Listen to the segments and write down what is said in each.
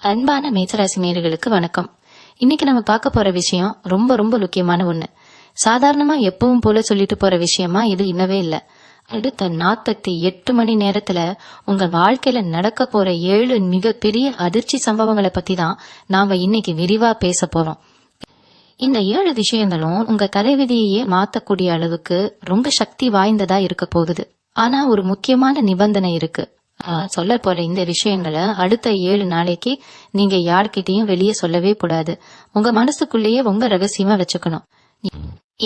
அன்பான மேசராசி நேயர்களுக்கு வணக்கம். இன்னைக்கு நம்ம பார்க்க போற விஷயம் ரொம்ப ரொம்ப முக்கியமான ஒண்ணு. சாதாரணமா எப்பவும் போல சொல்லிட்டு போற விஷயமா இது இல்லவே இல்ல. அடுத்த 48 மணி நேரத்துல உங்க வாழ்க்கையில நடக்க போற 7 மிகப்பெரிய அதிர்ச்சி சம்பவங்களை பத்தி தான் நாம இன்னைக்கு விரிவா பேச போறோம். இந்த 7 விஷயங்களும் உங்க தலைவிதியையே மாத்தக்கூடிய அளவுக்கு ரொம்ப சக்தி வாய்ந்ததா இருக்க போகுது. ஆனா ஒரு முக்கியமான நிபந்தனை இருக்கு. சொல்ல போற இந்த விஷயங்களை அடுத்த 7 நாளைக்கு நீங்க யார்கிட்டயும் வெளியே சொல்லவே கூடாது. உங்க மனசுக்குள்ளேயே ரொம்ப ரகசியமா வச்சுக்கணும்.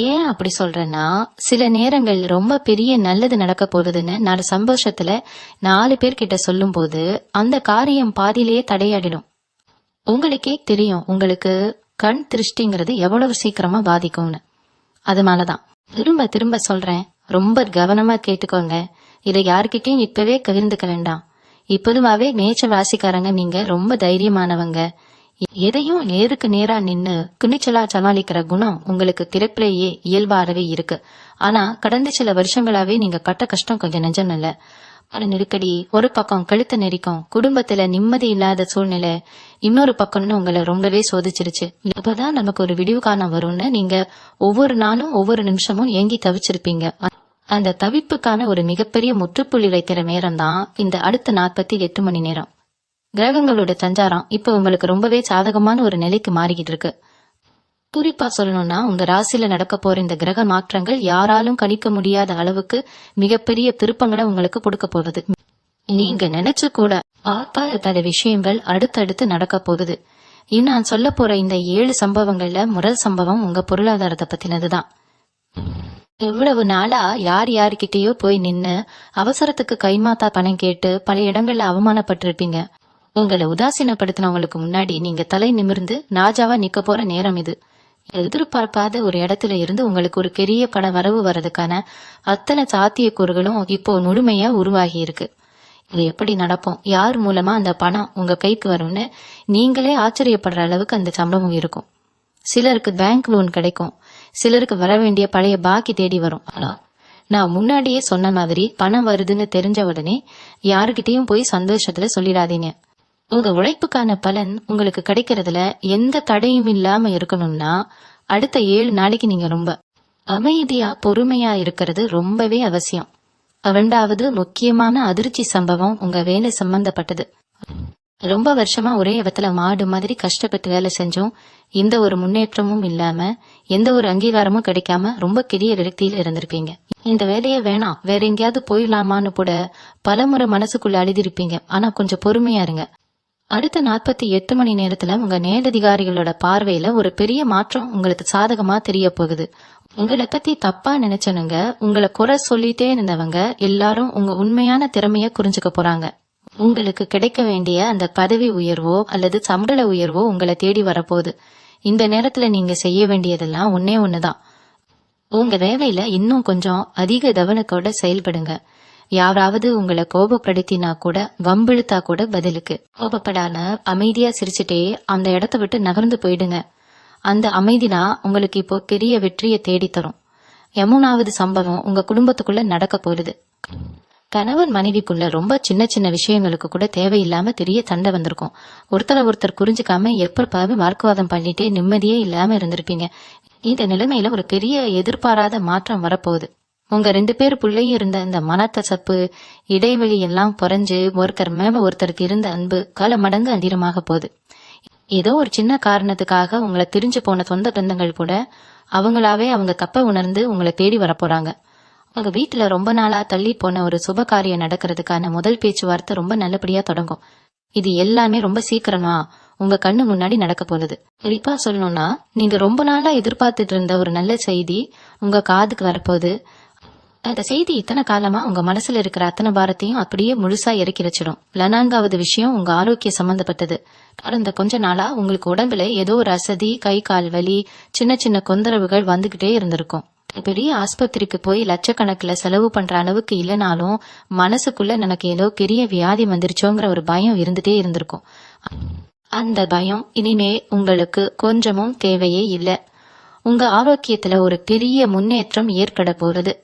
ஏன் அப்படி சொல்றேன்னா, சில நேரங்கள் ரொம்ப பெரிய நல்லது நடக்க போகுதுன்னு 4 சந்தோஷத்துல 4 பேர்கிட்ட சொல்லும் போது அந்த காரியம் பாதியிலேயே தடையாடிடும். உங்களுக்கே தெரியும் உங்களுக்கு கண் திருஷ்டிங்கிறது எவ்வளவு சீக்கிரமா பாதிக்கும்னு. அதனாலதான் திரும்ப திரும்ப சொல்றேன், ரொம்ப கவனமா கேட்டுக்கோங்க. இதை யாருக்கிட்டையும் இப்பவே கவிழ்ந்துக்க வேண்டாம். இப்போதுவாவே மேச்ச ராசிக்காரங்க நீங்க ரொம்ப தைரியமானவங்க. எதையும் நேருக்கு நேரா நின்னு துணிச்சலா சமாளிக்கிற குணம் உங்களுக்கு பிறப்பிலேயே இயல்பாகவே இருக்கு. ஆனா கடந்த சில வருஷங்களாவே நீங்க பட்ட கஷ்டம் கொஞ்சம் நெஞ்சம் இல்ல. பல நெருக்கடி, ஒரு பக்கம் கழுத்த நெரிக்கும், குடும்பத்துல நிம்மதி இல்லாத சூழ்நிலை, இன்னொரு பக்கம்னு உங்களை ரொம்பவே சோதிச்சிருச்சு. இப்பதான் நமக்கு ஒரு விடிவு காலம் வரும்னு நீங்க ஒவ்வொரு நாளும் ஒவ்வொரு நிமிஷமும் ஏங்கி தவிச்சிருப்பீங்க. அந்த தவிப்புக்கான ஒரு மிகப்பெரிய முற்றுப்புள்ளி வைக்கிற நேரம் தான் இந்த அடுத்த 48 மணி நேரம். கிரகங்களோட சஞ்சாரம் இப்ப உங்களுக்கு ரொம்பவே சாதகமான ஒரு நிலைக்கு மாறிக்கிட்டு இருக்கு. குறிப்பா சொல்லணும்னா, உங்க ராசியில நடக்க போற இந்த கிரக மாற்றங்கள் யாராலும் கணிக்க முடியாத அளவுக்கு மிகப்பெரிய திருப்பங்களை உங்களுக்கு கொடுக்க போகுது. நீங்க நினைச்சு கூட பார்க்காத பல விஷயங்கள் அடுத்தடுத்து நடக்க போகுது. நான் சொல்ல போற இந்த 7 சம்பவங்கள்ல முதல் சம்பவம் உங்க பொருளாதாரத்தை பத்தினதுதான். எவ்வளவு நாளா யார்கிட்டயோ போய் நின்னு அவசரத்துக்கு கைமாத்தா பணம் கேட்டு பல இடங்கள்ல அவமானப்பட்டிருப்பீங்க. உங்களை உதாசீனப்படுத்தினவங்களுக்கு முன்னாடி நீங்க தலை நிமிர்ந்து ராஜாவா நிக்க போற நேரம் இது. எதிர்பார்க்காத ஒரு இடத்துல இருந்து உங்களுக்கு ஒரு பெரிய பண வரவு வர்றதுக்கான அத்தனை சாத்தியக்கூறுகளும் இப்போ முழுமையா உருவாகி இருக்கு. இது எப்படி நடக்கும், யார் மூலமா அந்த பணம் உங்க கைக்கு வரும்னு நீங்களே ஆச்சரியப்படுற அளவுக்கு அந்த சம்பவம் இருக்கும். சிலருக்கு பேங்க் லோன் கிடைக்கும், சிலருக்கு வர வேண்டிய பழைய பாக்கி தேடி வரும். ஆனா நான் முன்னாடியே சொன்ன மாதிரி பணம் வருதுன்னு தெரிஞ்ச உடனே யாருக்கிட்டையும் போய் சந்தோஷத்துல சொல்லிடாதீங்க. உங்க உழைப்புக்கான பலன் உங்களுக்கு கிடைக்கிறதுல எந்த தடையும் இல்லாம இருக்கணும்னா அடுத்த 7 நாளைக்கு நீங்க ரொம்ப அமைதியா பொறுமையா இருக்கிறது ரொம்பவே அவசியம். 2வது முக்கியமான அதிர்ச்சி சம்பவம் உங்க வேலை சம்பந்தப்பட்டது. ரொம்ப வருஷமா ஒரே இடத்துல மாடு மாதிரி கஷ்டப்பட்டு வேலை செஞ்சோம், எந்த ஒரு முன்னேற்றமும் இல்லாம எந்த ஒரு அங்கீகாரமும் கிடைக்காம ரொம்ப பெரிய விரக்தியில இருந்திருப்பீங்க. இந்த வேலையே வேணாம், வேற எங்கேயாவது போயிடலாமான்னு கூட பலமுறை மனசுக்குள்ள அழுதிருப்பீங்க. ஆனா கொஞ்சம் பொறுமையா இருங்க. அடுத்த 48 மணி நேரத்துல உங்க மேலதிகாரிகளோட பார்வையில ஒரு பெரிய மாற்றம் உங்களுக்கு சாதகமா தெரிய போகுது. உங்களை பத்தி தப்பா நினைச்சனுங்க, உங்களை குறை சொல்லிட்டே இருந்தவங்க எல்லாரும் உங்க உண்மையான திறமைய புரிஞ்சுக்க போறாங்க. உங்களுக்கு கிடைக்க வேண்டிய அந்த பதவி உயர்வோ அல்லது சம்பள உயர்வோ உங்களை தேடி வரப்போகுது. இந்த நேரத்துல நீங்க செய்ய வேண்டியதெல்லாம் ஒண்ணுதான், உங்க வேலையில இன்னும் கொஞ்சம் அதிக கவனத்தோட செயல்படுங்க. யாராவது உங்களை கோபப்படுத்தினா கூட வம்பிழுத்தா கூட பதிலுக்கு கோபப்படாம அமைதியா சிரிச்சுட்டே அந்த இடத்த விட்டு நகர்ந்து போயிடுங்க. அந்த அமைதிதான் உங்களுக்கு இப்போ பெரிய வெற்றியை தேடித்தரும். 3வது சம்பவம் உங்க குடும்பத்துக்குள்ள நடக்க போகுது. கணவன் மனைவிக்குள்ள ரொம்ப சின்ன சின்ன விஷயங்களுக்கு கூட தேவையில்லாம பெரிய சண்டை வந்திருக்கும். ஒருத்தர் புரிஞ்சுக்காம எப்ப வாக்குவாதம் பண்ணிட்டே நிம்மதியே இல்லாம இருந்திருப்பீங்க. இந்த நிலைமையில ஒரு பெரிய எதிர்பாராத மாற்றம் வரப்போகுது. உங்க 2 பேர் பிள்ளையும் இருந்த இந்த மனக்கசப்பு இடைவெளி எல்லாம் குறைஞ்சு ஒருத்தர் மேல ஒருத்தருக்கு இருந்த அன்பு பல மடங்கு அதிகமாக போகுது. ஏதோ ஒரு சின்ன காரணத்துக்காக உங்களை திரிஞ்சு போன சொந்த பந்தங்கள் கூட அவங்களாவே அவங்க தப்ப உணர்ந்து உங்களை தேடி வரப்போறாங்க. உங்க வீட்டுல ரொம்ப நாளா தள்ளி போன ஒரு சுப காரியம் நடக்கிறதுக்கான முதல் பேச்சுவார்த்தை ரொம்ப நல்லபடியா தொடங்கும். இது எல்லாமே ரொம்ப சீக்கிரமா உங்க கண்ணு முன்னாடி நடக்க போகுது. குறிப்பா சொல்லணும்னா, நீங்க ரொம்ப நாளா எதிர்பார்த்துட்டு இருந்த ஒரு நல்ல செய்தி உங்க காதுக்கு வரப்போகுது. அந்த செய்தி இத்தனை காலமா உங்க மனசுல இருக்கிற அத்தனை பாரத்தையும் அப்படியே முழுசா இறக்கி வச்சிடும். 4வது விஷயம் உங்க ஆரோக்கிய சம்பந்தப்பட்டது. கடந்த கொஞ்ச நாளா உங்களுக்கு உடம்புல ஏதோ ஒரு அசதி, கை கால் வலி, சின்ன சின்ன தொந்தரவுகள் வந்துகிட்டே இருந்திருக்கும். பெரிய ஆஸ்பத்திரிக்கு போய் லட்சக்கணக்குல செலவு பண்ற அளவுக்கு இல்லைனாலும் மனசுக்குள்ள எனக்கு ஏதோ பெரிய வியாதி வந்துருச்சோங்கிற ஒரு பயம் இருந்துட்டே இருந்திருக்கும். அந்த பயம் இனிமே உங்களுக்கு கொஞ்சமும் தேவையே இல்லை. உங்க ஆரோக்கியத்துல ஒரு பெரிய முன்னேற்றம் ஏற்பட போறது.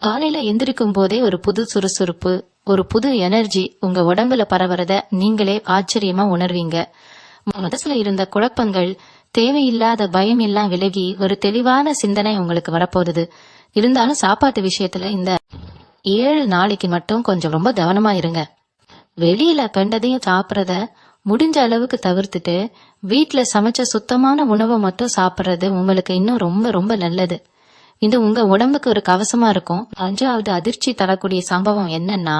காலையில எந்திரிக்கும் போதே ஒரு புது சுறுசுறுப்பு, ஒரு புது எனர்ஜி உங்க உடம்புல பரவறத நீங்களே ஆச்சரியமா உணர்வீங்க. மனசுல இருந்த குழப்பங்கள், தேவையில்லாத பயம் எல்லாம் விலகி ஒரு தெளிவான சிந்தனை உங்களுக்கு வரப்போகுது. இருந்தாலும் சாப்பாட்டு விஷயத்துல இந்த 7 நாளைக்கு மட்டும் கொஞ்சம் ரொம்ப கவனமா இருங்க. வெளியில கண்டதையும் சாப்பிடறத முடிஞ்ச அளவுக்கு தவிர்த்துட்டு வீட்டுல சமைச்ச சுத்தமான உணவை மட்டும் சாப்பிடுறது உங்களுக்கு இன்னும் ரொம்ப ரொம்ப நல்லது. இது உங்க உடம்புக்கு ஒரு கவசமா இருக்கும். 5வது அதிர்ச்சி தரக்கூடிய சம்பவம் என்னன்னா,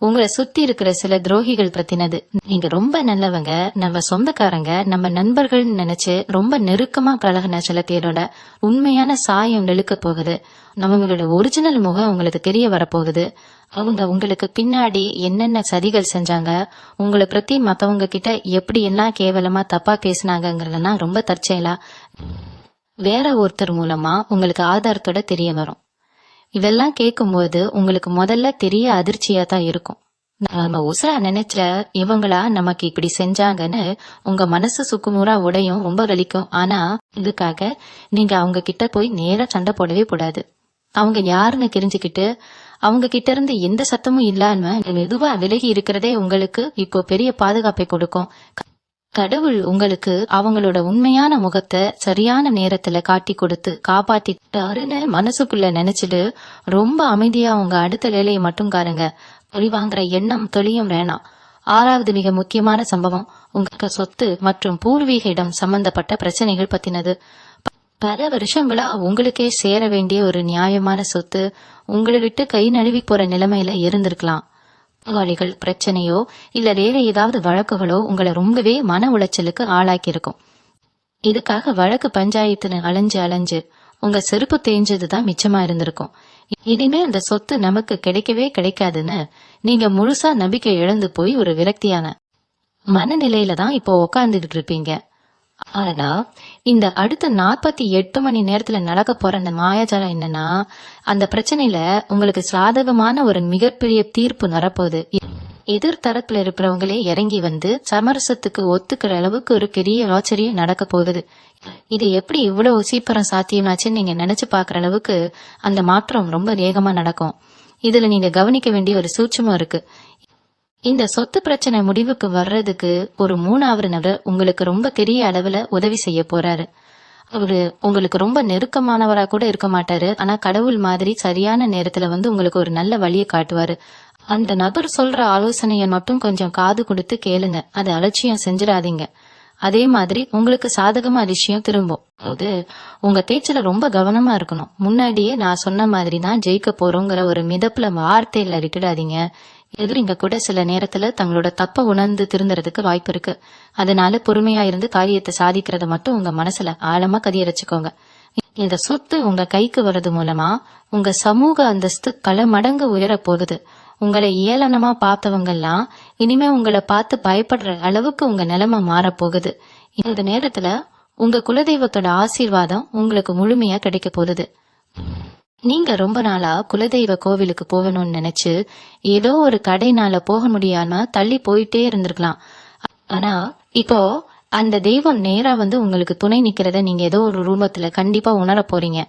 உங்களை சுத்தி இருக்கிற சில துரோகிகள் பத்தினது. நீங்க ரொம்ப நல்லவங்க, நம்ம சொந்தக்காரங்க, நம்ம நண்பர்கள் நினைச்சு ரொம்ப நெருக்கமா பழகின சில பேரோட உண்மையான சாயம் வெளுக்க போகுது. நம்மளோட ஒரிஜினல் முகம் உங்களுக்கு தெரிய வரப்போகுது. அவங்க உங்களுக்கு பின்னாடி என்னென்ன சதிகள் செஞ்சாங்க, உங்களை பத்தி மத்தவங்க கிட்ட எப்படி எல்லாம் கேவலமா தப்பா பேசினாங்கிறதெல்லாம் ரொம்ப தற்செயலா வேற ஒருத்தர் மூலமா உங்களுக்கு ஆதாரத்தோட தெரிய வரும். இதெல்லாம் கேட்கும்போது உங்களுக்கு முதல்ல தெரிய அதிர்ச்சியா தான் இருக்கும். நம்ம உசரா நினைச்ச இவங்களா நமக்கு இப்படி செஞ்சாங்கன்னு உங்க மனசு சுக்குநூறா உடையும், ரொம்ப வலிக்கும். ஆனா இதுக்காக நீங்க அவங்க கிட்ட போய் நேரா சண்டை போடவே கூடாது. அவங்க யாருன்னு தெரிஞ்சுக்கிட்டு அவங்க கிட்ட இருந்து எந்த சத்தமும் இல்லாம மெதுவா விலகி இருக்கிறதே உங்களுக்கு இப்போ பெரிய பாதுகாப்பை கொடுக்கும். கடவுள் உங்களுக்கு அவங்களோட உண்மையான முகத்தை சரியான நேரத்துல காட்டி கொடுத்து காப்பாத்திட்டாருன்னு மனசுக்குள்ள நினைச்சிட்டு ரொம்ப அமைதியா உங்க அடுத்த வேலையை மட்டும் காருங்க. பழிவாங்கிற எண்ணம் தொழியும் வேணாம். 6வது மிக முக்கியமான சம்பவம் உங்க சொத்து மற்றும் பூர்வீக இடம் சம்பந்தப்பட்ட பிரச்சனைகள் பத்தினது. பல வருஷங்களா உங்களுக்கே சேர வேண்டிய ஒரு நியாயமான சொத்து உங்களை விட்டு கை நழுவி போற நிலைமையில இருந்திருக்கலாம். பங்காளிகள் பிரச்சனையோ இல்ல வேற ஏதாவது வழக்குகளோ உங்களை ரொம்பவே மன உளைச்சலுக்கு ஆளாக்கி இருக்கும். இதுக்காக வழக்கு பஞ்சாயத்துன்னு அலைஞ்சு உங்க செருப்பு தேஞ்சதுதான் மிச்சமா இருந்திருக்கும். இனிமே அந்த சொத்து நமக்கு கிடைக்கவே கிடைக்காதுன்னு நீங்க முழுசா நம்பிக்கை இழந்து போய் ஒரு விரக்தியான மனநிலையில தான் இப்போ உக்காந்துகிட்டு இருப்பீங்க. ஆனா இந்த அடுத்த 48 மணி நேரத்துல நடக்க போற அந்த மாயாஜாலம் என்னன்னா, அந்த பிரச்சனையில உங்களுக்கு சாதகமான ஒரு மிகப்பெரிய தீர்ப்பு வரப்போகுது. எதிர்த்தரப்புல இருக்கிறவங்களே இறங்கி வந்து சமரசத்துக்கு ஒத்துக்கிற அளவுக்கு ஒரு பெரிய ஆச்சரியம் நடக்க போகுது. இது எப்படி இவ்வளவு சீக்கிரம் சாத்தியமாச்சுன்னு நீங்க நினைச்சு பாக்குற அளவுக்கு அந்த மாற்றம் ரொம்ப வேகமா நடக்கும். இதுல நீங்க கவனிக்க வேண்டிய ஒரு சூட்சமும் இருக்கு. இந்த சொத்து பிரச்சனை முடிவுக்கு வர்றதுக்கு ஒரு 3வது நபர் உங்களுக்கு ரொம்ப பெரிய அளவுல உதவி செய்ய போறாரு. அவரு உங்களுக்கு ரொம்ப நெருக்கமானவரா கூட இருக்க மாட்டாரு. ஆனா கடவுள் மாதிரி சரியான நேரத்துல வந்து உங்களுக்கு ஒரு நல்ல வழியை காட்டுவாரு. அந்த நபர் சொல்ற ஆலோசனைய மட்டும் கொஞ்சம் காது கொடுத்து கேளுங்க. அதை அலட்சியம் செஞ்சிடாதீங்க. அதே மாதிரி உங்களுக்கு சாதகமா விஷயம் திரும்பும் போது உங்க பேச்சுல ரொம்ப கவனமா இருக்கணும். முன்னாடியே நான் சொன்ன மாதிரி தான் ஜெயிக்க போறோங்கிற ஒரு மிதப்புல வார்த்தையில விட்டுடாதீங்க. எதிரிங்க கூட சில நேரத்துல தங்களோட தப்ப உணர்ந்து திருந்துறதுக்கு வாய்ப்பு இருக்கு. அதனால பொறுமையா இருந்து காரியத்தை சாதிக்கிறத மட்டும் உங்க மனசுல ஆழமா கதியரைச்சுக்கோங்க. இந்த சொத்து உங்க கைக்கு வர்றது மூலமா உங்க சமூக அந்தஸ்து பல மடங்கு உயர போகுது. உங்களை ஏளனமா பார்த்தவங்க எல்லாம் இனிமே உங்களை பார்த்து பயப்படுற அளவுக்கு உங்க நிலைமை மாறப்போகுது. இந்த நேரத்துல உங்க குலதெய்வத்தோட ஆசீர்வாதம் உங்களுக்கு முழுமையா கிடைக்க போகுது. நீங்க ரொம்ப நாளா குலதெய்வ கோவிலுக்கு போகணும்னு நினைச்சு ஏதோ ஒரு கடைனால போக முடியாம தள்ளி போயிட்டே இருந்திருக்கலாம். ஆனா இப்போ அந்த தெய்வம் நேரா வந்து உங்களுக்கு துணை நிக்கிறத நீங்க ஏதோ ஒரு ரூபத்துல கண்டிப்பா உணர போறீங்க.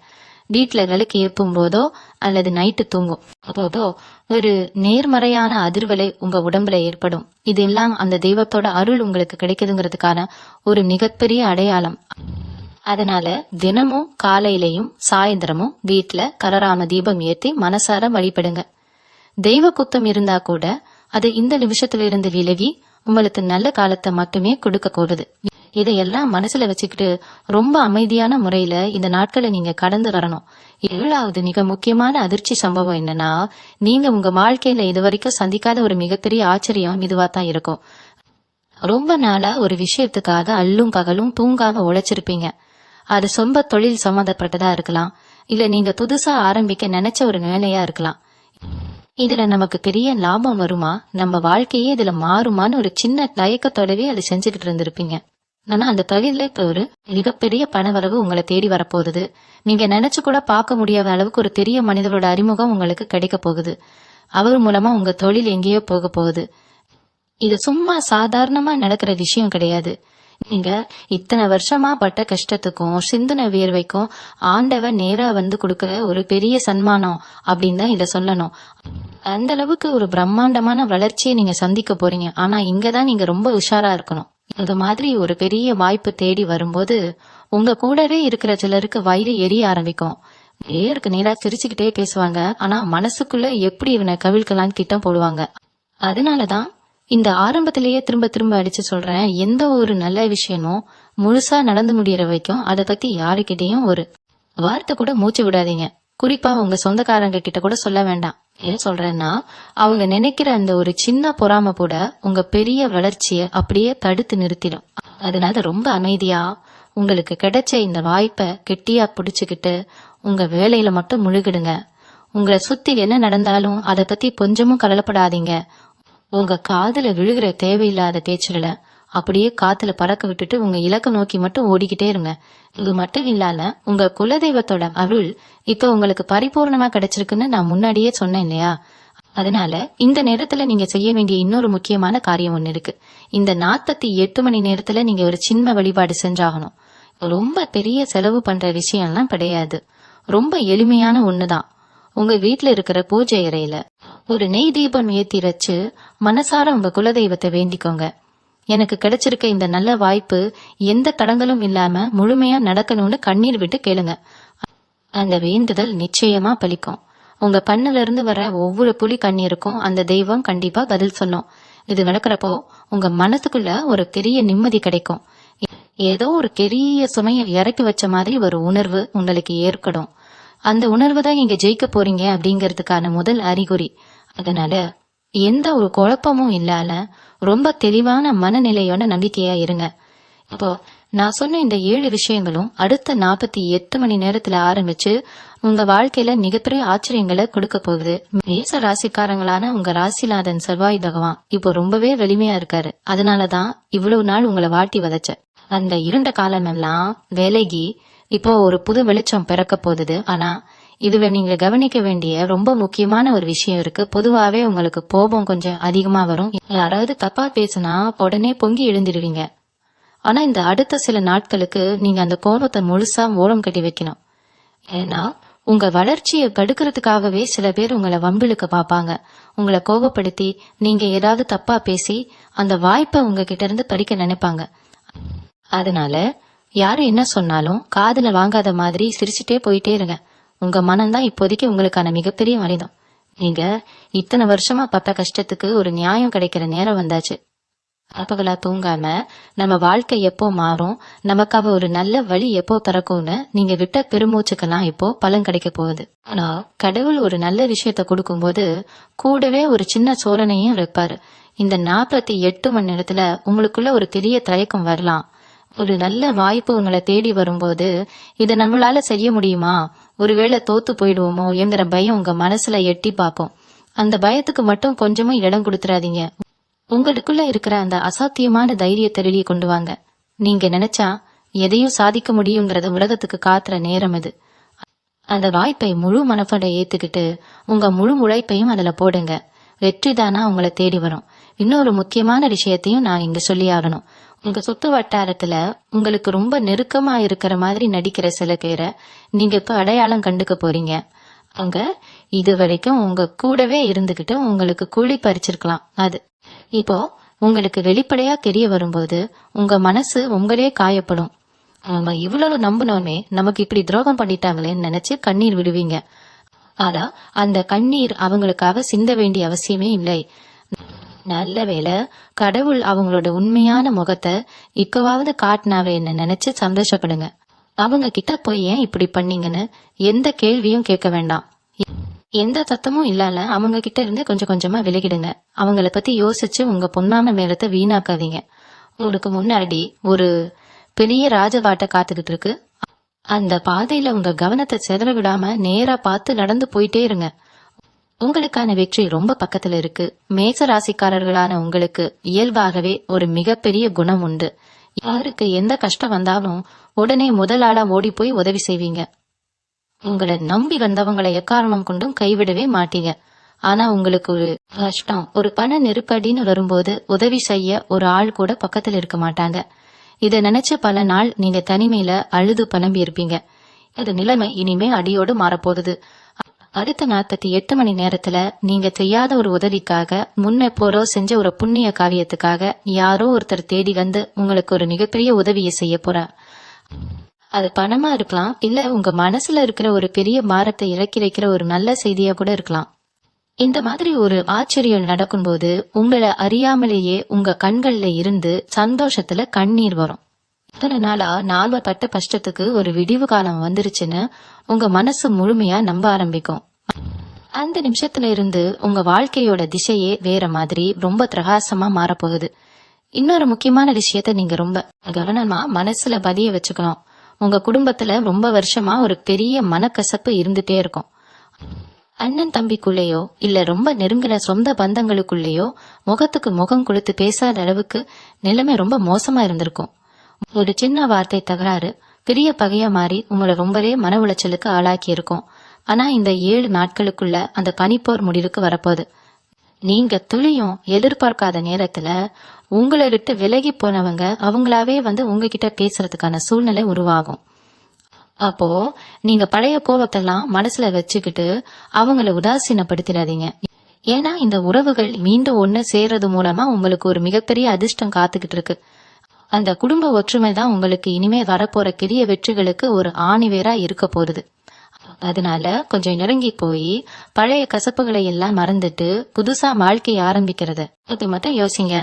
வீட்டுல விளக்கு ஏற்றும் போதோ அல்லது நைட்டு தூங்கும் போதோ ஒரு நேர்மறையான அதிர்வலை உங்க உடம்புல ஏற்படும். இதெல்லாம் அந்த தெய்வத்தோட அருள் உங்களுக்கு கிடைக்குதுங்கிறதுக்கான ஒரு மிகப்பெரிய அடையாளம். அதனால தினமும் காலையிலையும் சாயந்தரமும் வீட்டுல கலராம தீபம் ஏற்றி மனசார வழிபடுங்க. தெய்வ குத்தம் இருந்தா கூட அது இந்த நிமிஷத்துல இருந்து விலகி உங்களுக்கு நல்ல காலத்தை மட்டுமே கொடுக்க கூடுது. இதையெல்லாம் மனசுல வச்சுக்கிட்டு ரொம்ப அமைதியான முறையில இந்த நாட்களை நீங்க கடந்து வரணும். 7வது மிக முக்கியமான அதிர்ச்சி சம்பவம் என்னன்னா, நீங்க உங்க வாழ்க்கையில இதுவரைக்கும் சந்திக்காத ஒரு மிகப்பெரிய ஆச்சரியம் இதுவா தான் இருக்கும். ரொம்ப நாளா ஒரு விஷயத்துக்காக அல்லும் பகலும் தூங்காம உழைச்சிருப்பீங்க. அது சொந்த தொழில் சம்பந்தப்பட்டதா இருக்கலாம், இல்ல நீங்க புதுசா ஆரம்பிக்க நினைச்ச ஒரு வேலையா இருக்கலாம். இதுல நமக்கு பெரிய லாபம் வருமா, நம்ம வாழ்க்கையே இதுல மாறுமான்னு ஒரு சின்ன தயக்கத்தோடவே அது செஞ்சுக்கிட்டு இருந்திருப்பீங்க. ஆனா அந்த தொழில இப்ப ஒரு மிகப்பெரிய பணவரவு உங்களை தேடி வரப்போகுது. நீங்க நினைச்சு கூட பார்க்க முடியாத அளவுக்கு ஒரு பெரிய மனிதரோட அறிமுகம் உங்களுக்கு கிடைக்க போகுது. அவர் மூலமா உங்க தொழில் எங்கேயோ போக போகுது. இது சும்மா சாதாரணமா நடக்கிற விஷயம் கிடையாது. நீங்க இத்தனை வருஷமா பட்ட கஷ்டத்துக்கும் சிந்தனை வியர்வைக்கும் ஆண்டவன் நேரா வந்து கொடுக்கிற ஒரு பெரிய சன்மானம் அப்படின்னு தான் இத சொல்லணும். அந்த அளவுக்கு ஒரு பிரம்மாண்டமான வளர்ச்சியை நீங்க சந்திக்க போறீங்க. ஆனா இங்கதான் நீங்க ரொம்ப உஷாரா இருக்கணும். இது மாதிரி ஒரு பெரிய வாய்ப்பு தேடி வரும்போது உங்க கூடவே இருக்கிற சிலருக்கு வயிறு எரிய ஆரம்பிக்கும். நேருக்கு நேரா சிரிச்சுக்கிட்டே பேசுவாங்க. ஆனா மனசுக்குள்ள எப்படி இவனை கவிழ்க்கலான்னு திட்டம் போடுவாங்க. அதனாலதான் இந்த ஆரம்பத்திலேயே திரும்ப திரும்ப அடிச்சு சொல்றேன், எந்த ஒரு நல்ல விஷயமும் முழுசா நடந்து முடியற வரைக்கும் அதை பத்தி யாருக்கிட்டையும் ஒரு வார்த்தை கூட மூச்சு விடாதீங்க. குறிப்பா உங்க சொந்தக்காரங்க கிட்ட கூட சொல்ல வேண்டாம். ஏன் சொல்றேன்னா, அவங்க நினைக்கிற அந்த ஒரு சின்ன பொறாம கூட உங்க பெரிய வளர்ச்சிய அப்படியே தடுத்து நிறுத்திடும். அதனால ரொம்ப அமைதியா உங்களுக்கு கிடைச்ச இந்த வாய்ப்பை கெட்டியா பிடிச்சுக்கிட்டு உங்க வேலையில மட்டும் முழுகிடுங்க. உங்களை சுத்தி என்ன நடந்தாலும் அதை பத்தி கொஞ்சமும் கவலைப்படாதீங்க. உங்க காதுல விழுகிற தேவையில்லாத பேச்சுல அப்படியே காத்துல பறக்க விட்டுட்டு உங்க இலக்க நோக்கி மட்டும் ஓடிக்கிட்டே இருங்க. இது மட்டும் இல்லாம உங்க குலதெய்வத்தோட அருள் இப்ப உங்களுக்கு பரிபூர்ணமா கிடைச்சிருக்குன்னு நான் முன்னாடியே சொன்னேன் இல்லையா? அதனால இந்த நேரத்துல நீங்க செய்ய வேண்டிய இன்னொரு முக்கியமான காரியம் ஒண்ணு இருக்கு. இந்த 48 மணி நேரத்துல நீங்க ஒரு சின்ன வழிபாடு செஞ்சாகணும். ரொம்ப பெரிய செலவு பண்ற விஷயம்லாம் கிடையாது. ரொம்ப எளிமையான ஒண்ணுதான். உங்க வீட்டுல இருக்கிற பூஜை அறையில ஒரு நெய் தீபம் ஏத்தி வச்சு மனசார உங்க குலதெய்வத்தை வேண்டிக்கோங்க. எனக்கு கிடைச்சிருக்க இந்த நல்ல வாய்ப்பு எந்த தடங்களும் இல்லாம முழுமையா நடக்கணும்னு கண்ணீர் விட்டு கேளுங்க. அந்த வேண்டுதல் நிச்சயமா பலிக்கும். உங்க கண்ணுல இருந்து வர ஒவ்வொரு புலி கண்ணீருக்கும் அந்த தெய்வம் கண்டிப்பா பதில் சொல்லும். இது நடக்கிறப்போ உங்க மனசுக்குள்ள ஒரு பெரிய நிம்மதி கிடைக்கும். ஏதோ ஒரு பெரிய சுமையை இறக்கி வச்ச மாதிரி ஒரு உணர்வு உங்களுக்கு ஏற்படும். அந்த உணர்வு தான் நீங்க ஜெயிக்க போறீங்க அப்படிங்கறதுக்கான முதல் அறிகுறி. அதனால எந்த ஒரு குழப்பமும் இல்லாம ரொம்ப தெளிவான மனநிலையோட நம்பிக்கையா இருங்க. இப்போ நான் சொன்ன இந்த 7 விஷயங்களும் அடுத்த 48 மணி நேரத்துல ஆரம்பிச்சு உங்க வாழ்க்கையில மிகப்பெரிய ஆச்சரியங்களை கொடுக்க போகுது. மேச ராசிக்காரங்களான உங்க ராசிநாதன் செவ்வாய் பகவான் இப்போ ரொம்பவே வலிமையா இருக்காரு. அதனாலதான் இவ்வளவு நாள் உங்களை வாட்டி வதச்ச அந்த இருண்ட காலமெல்லாம் விலகி இப்போ ஒரு புது வெளிச்சம் பிறக்க போகுது. ஆனா இதுல நீங்க கவனிக்க வேண்டிய ரொம்ப முக்கியமான ஒரு விஷயம் இருக்கு. பொதுவாவே உங்களுக்கு கோபம் கொஞ்சம் அதிகமா வரும். யாராவது தப்பா பேசினா உடனே பொங்கி எழுந்திடுவீங்க. ஆனா இந்த அடுத்த சில நாட்களுக்கு நீங்க அந்த கோபத்தை முழுசா ஓரம் கட்டி வைக்கணும். ஏன்னா உங்க வளர்ச்சியை தடுக்கிறதுக்காகவே சில பேர் உங்களை வம்பிழுக்க பாப்பாங்க. உங்களை கோபப்படுத்தி நீங்க ஏதாவது தப்பா பேசி அந்த வாய்ப்பை உங்ககிட்ட இருந்து பறிக்க நினைப்பாங்க. அதனால யாரு என்ன சொன்னாலும் காதுல வாங்காத மாதிரி சிரிச்சுட்டே போயிட்டே இருங்க. உங்க மனம்தான் இப்போதைக்கு உங்களுக்கான மிகப்பெரிய ஆயுதம். நீங்க இத்தனை வருஷமா பட்ட கஷ்டத்துக்கு ஒரு நியாயம் கிடைக்கிற நேரம் வந்தாச்சு. அப்பகளா தூங்காம நம்ம வாழ்க்கை எப்போ மாறும், நமக்காக ஒரு நல்ல வழி எப்போ பிறக்கும்னு நீங்க விட்ட பெருமூச்சுக்கெல்லாம் இப்போ பலன் கிடைக்க போகுது. ஆனா கடவுள் ஒரு நல்ல விஷயத்த கொடுக்கும் போது கூடவே ஒரு சின்ன சோதனையும் வைப்பாரு. இந்த 48 மணி நேரத்துல உங்களுக்குள்ள ஒரு பெரிய தயக்கம் வரலாம். ஒரு நல்ல வாய்ப்பு உங்களை தேடி வரும்போது இதை நம்மளால செய்ய முடியுமா, ஒருவேளை தோத்து போயிடுவோமோ என்கிற பயம் உங்க மனசுல எட்டி பார்க்கும். அந்த பயத்துக்கு மட்டும் கொஞ்சமும் இடம் கொடுத்துறாதீங்க. உங்களுக்குள்ள இருக்கிற அந்த அசாத்தியமான தைரியத்தை வெளியே கொண்டு வாங்க. நீங்க நினைச்சா எதையும் சாதிக்க முடியுங்கிறத உலகத்துக்கு காத்துற நேரம் இது. அந்த வாய்ப்பை முழு மனப்போட ஏத்துக்கிட்டு உங்க முழு உழைப்பையும் அதுல போடுங்க. வெற்றி தானா உங்களை தேடி வரும். இன்னொரு முக்கியமான விஷயத்தையும் நான் இங்க சொல்லி ஆகணும். உங்க சுத்து வட்டாரத்துல உங்களுக்கு ரொம்ப நெருக்கமா இருக்கிற மாதிரி நடிக்கிற சில பேரை நீங்க இப்ப அடையாளம் கண்டுக்க போறீங்க. அவங்க இது வரைக்கும் உங்க கூடவே இருந்துகிட்டு உங்களுக்கு கூலி பறிச்சிருக்கலாம். அது இப்போ உங்களுக்கு வெளிப்படையா தெரிய வரும்போது உங்க மனசு உங்களே காயப்படும். அவங்க இவ்வளவு நம்பினோமே நமக்கு இப்படி துரோகம் பண்ணிட்டாங்களேன்னு நினைச்சு கண்ணீர் விடுவீங்க. ஆனா அந்த கண்ணீர் அவங்களுக்காக சிந்த வேண்டிய அவசியமே இல்லை. நல்ல வேளை கடவுள் அவங்களோட உண்மையான முகத்தை இப்பவாவது காட்டினாவே என்ன நினைச்சு சந்தோஷப்படுங்க. அவங்க கிட்ட போய் ஏன் இப்படி பண்ணீங்கன்னு எந்த கேள்வியும் கேட்க வேண்டாம். எந்த சத்தமும் இல்லால அவங்க கிட்ட இருந்து கொஞ்சம் கொஞ்சமா விலகிடுங்க. அவங்கள பத்தி யோசிச்சு உங்க பொன்னான நேரத்தை வீணாக்காதீங்க. உங்களுக்கு முன்னாடி ஒரு பெரிய ராஜவாட்டை காத்துக்கிட்டு இருக்கு. அந்த பாதையில உங்க கவனத்தை சிதற விடாம நேரா பார்த்து நடந்து போயிட்டே இருங்க. உங்களுக்கான வெற்றி ரொம்ப பக்கத்துல இருக்கு. மேச ராசிக்காரர்களான உங்களுக்கு இயல்பாகவே ஒரு மிகப்பெரிய குணம் உண்டு. யாருக்கு எந்த கஷ்டம் வந்தாலும் உடனே முதல் ஆளா ஓடி போய் உதவி செய்வீங்க. உங்களை நம்பி வந்தவங்களை எக்காரணம் கொண்டும் கைவிடவே மாட்டீங்க. ஆனா உங்களுக்கு ஒரு கஷ்டம், ஒரு பண நெருக்கடின்னு வரும்போது உதவி செய்ய ஒரு ஆள் கூட பக்கத்துல இருக்க மாட்டாங்க. இத நினைச்சு பல நாள் நீங்க தனிமையில அழுது புலம்பி இருப்பீங்க. இந்த நிலைமை இனிமே அடியோடு மாறப்போகுது. அடுத்த 48 மணி நேரத்துல நீங்க செய்யாத ஒரு உதவிக்காக, முன்னெப்போரோ செஞ்ச ஒரு புண்ணிய காரியத்துக்காக யாரோ ஒருத்தர் தேடி வந்து உங்களுக்கு ஒரு மிகப்பெரிய உதவியை செய்ய போறார். அது பணமா இருக்கலாம், இல்ல உங்க மனசுல இருக்கிற ஒரு பெரிய பாரத்தை இறக்கி வைக்கிற ஒரு நல்ல செய்தியா கூட இருக்கலாம். இந்த மாதிரி ஒரு ஆச்சரியம் நடக்கும்போது உங்களை அறியாமலேயே உங்க கண்கள்ல இருந்து சந்தோஷத்துல கண்ணீர் வரும். இத்தனை நாளா நாள்பட்ட கஷ்டத்துக்கு ஒரு விடிவு காலம் வந்துருச்சுன்னு உங்க மனசு முழுமையா நம்ப ஆரம்பிக்கும். அந்த நிமிஷத்துல இருந்து உங்க வாழ்க்கையோட திசையே வேற மாதிரி ரொம்ப பிரகாசமா மாறப்போகுது. இன்னொரு முக்கியமான விஷயத்த நீங்க ரொம்ப கவனமா மனசுல பதிய வச்சுக்கணும். உங்க குடும்பத்துல ரொம்ப வருஷமா ஒரு பெரிய மனக்கசப்பு இருந்துட்டே இருக்கும். அண்ணன் தம்பிக்குள்ளேயோ இல்ல ரொம்ப நெருங்கின சொந்த பந்தங்களுக்குள்ளேயோ முகத்துக்கு முகம் கொடுத்து பேசாத அளவுக்கு நிலைமை ரொம்ப மோசமா இருந்திருக்கும். ஒரு சின்ன வார்த்தை தகராறு பெரிய பகையா மாறி உங்களை ரொம்பவே மன உளைச்சலுக்கு ஆளாக்கி இருக்கும். ஆனா இந்த 7 நாட்களுக்குள்ள அந்த பனிப்போர் முடிவுக்கு வரப்போகுது. நீங்க துளியும் எதிர்பார்க்காத நேரத்துல உங்களை விட்டு விலகி போனவங்க அவங்களாவே வந்து உங்ககிட்ட பேசுறதுக்கான சூழ்நிலை உருவாகும். அப்போ நீங்க பழைய கோபத்தெல்லாம் மனசுல வச்சுக்கிட்டு அவங்கள உதாசீனப்படுத்திடாதீங்க. ஏன்னா இந்த உறவுகள் மீண்டும் ஒண்ணு சேர்றது மூலமா உங்களுக்கு ஒரு மிகப்பெரிய அதிர்ஷ்டம் காத்துக்கிட்டு இருக்கு. அந்த குடும்ப ஒற்றுமை தான் உங்களுக்கு இனிமே வரப்போற பெரிய வெற்றிகளுக்கு ஒரு ஆணிவேரா இருக்க போகுது. அதனால கொஞ்சம் நெருங்கி போய் பழைய கசப்புகளை எல்லாம் மறந்துட்டு புதுசா வாழ்க்கையை ஆரம்பிக்கிறத அது மட்டும் யோசிங்க.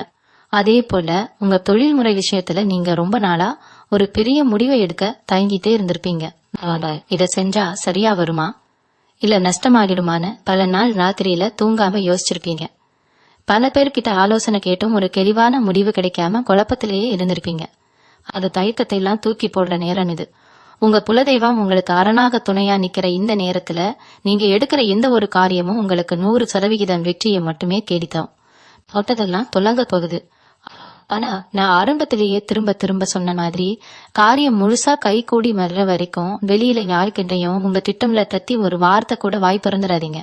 அதே போல உங்க தொழில்முறை விஷயத்துல நீங்க ரொம்ப நாளா ஒரு பெரிய முடிவை எடுக்க தயங்கிட்டே இருந்திருப்பீங்க. இத செஞ்சா சரியா வருமா இல்ல நஷ்டமாகிடுமான்னு பல நாள் ராத்திரியில தூங்காம யோசிச்சிருப்பீங்க. பல பேர்கிட்ட ஆலோசனை கேட்டும் ஒரு தெளிவான முடிவு கிடைக்காம குழப்பத்திலேயே இருந்திருப்பீங்க. அது தயக்கத்தை எல்லாம் தூக்கி போடுற நேரம் இது. உங்க குலதெய்வம் உங்களுக்கு அரணாக துணையா நிக்கிற இந்த நேரத்துல நீங்க எடுக்கிற எந்த ஒரு காரியமும் உங்களுக்கு 100% வெற்றியை மட்டுமே தேடித்தோம். தொட்டதெல்லாம் தொடங்க போகுது. ஆனா நான் ஆரம்பத்திலேயே திரும்ப திரும்ப சொன்ன மாதிரி காரியம் முழுசா கை கூடி வர்ற வரைக்கும் வெளியில யாருக்கிட்டையும் உங்க திட்டம்ல தத்தி ஒரு வார்த்தை கூட வாய் பிறந்துடாதீங்க.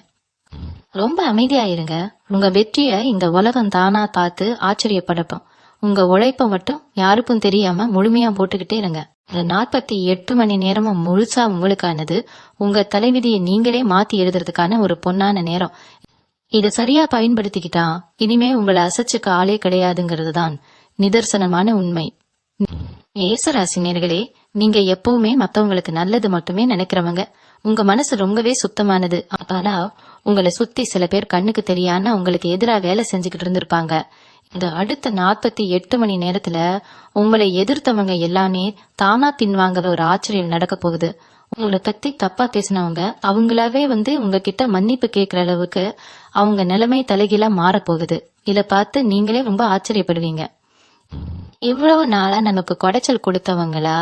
ரொம்ப அமைதியாயிருங்க. உங்க வெற்றிய இந்த உலகம் தானா பார்த்து ஆச்சரியப்படப்போம். உங்க உழைப்ப மட்டும் யாருக்கும் தெரியாம முழுமையா போட்டுக்கிட்டே இருங்க. இந்த 48 மணி நேரமும் முழுசா உங்களுக்கானது. உங்க தலைவிதியை நீங்களே மாத்தி எழுதுறதுக்கான ஒரு பொன்னான நேரம். இத சரியா பயன்படுத்திக்கிட்டா இனிமே உங்களை அசைச்சுக்க ஆளே கிடையாதுங்கிறதுதான் நிதர்சனமான உண்மை. மேசராசினியர்களே, நீங்க எப்பவுமே மத்தவங்களுக்கு நல்லது மட்டுமே நினைக்கிறவங்க. உங்க மனசு ரொம்பவே சுத்தமானது. ஆனா உங்களை சுத்தி சில பேர் கண்ணுக்கு தெரியாம உங்களுக்கு எதிராக வேலை செஞ்சுக்கிட்டு இருந்திருப்பாங்க. இந்த அடுத்த 48 மணி நேரத்துல உங்களை எதிர்த்தவங்க எல்லாமே தானா பின்வாங்குற ஒரு ஆச்சரியம் நடக்க போகுது. உங்களை பத்தி தப்பா பேசினவங்க அவங்களாவே வந்து உங்ககிட்ட மன்னிப்பு கேட்கிற அளவுக்கு அவங்க நிலைமை தலைகீழா மாறப்போகுது. இத பார்த்து நீங்களே ரொம்ப ஆச்சரியப்படுவீங்க. இவ்வளவு நாளா நமக்கு குடைச்சல் கொடுத்தவங்களா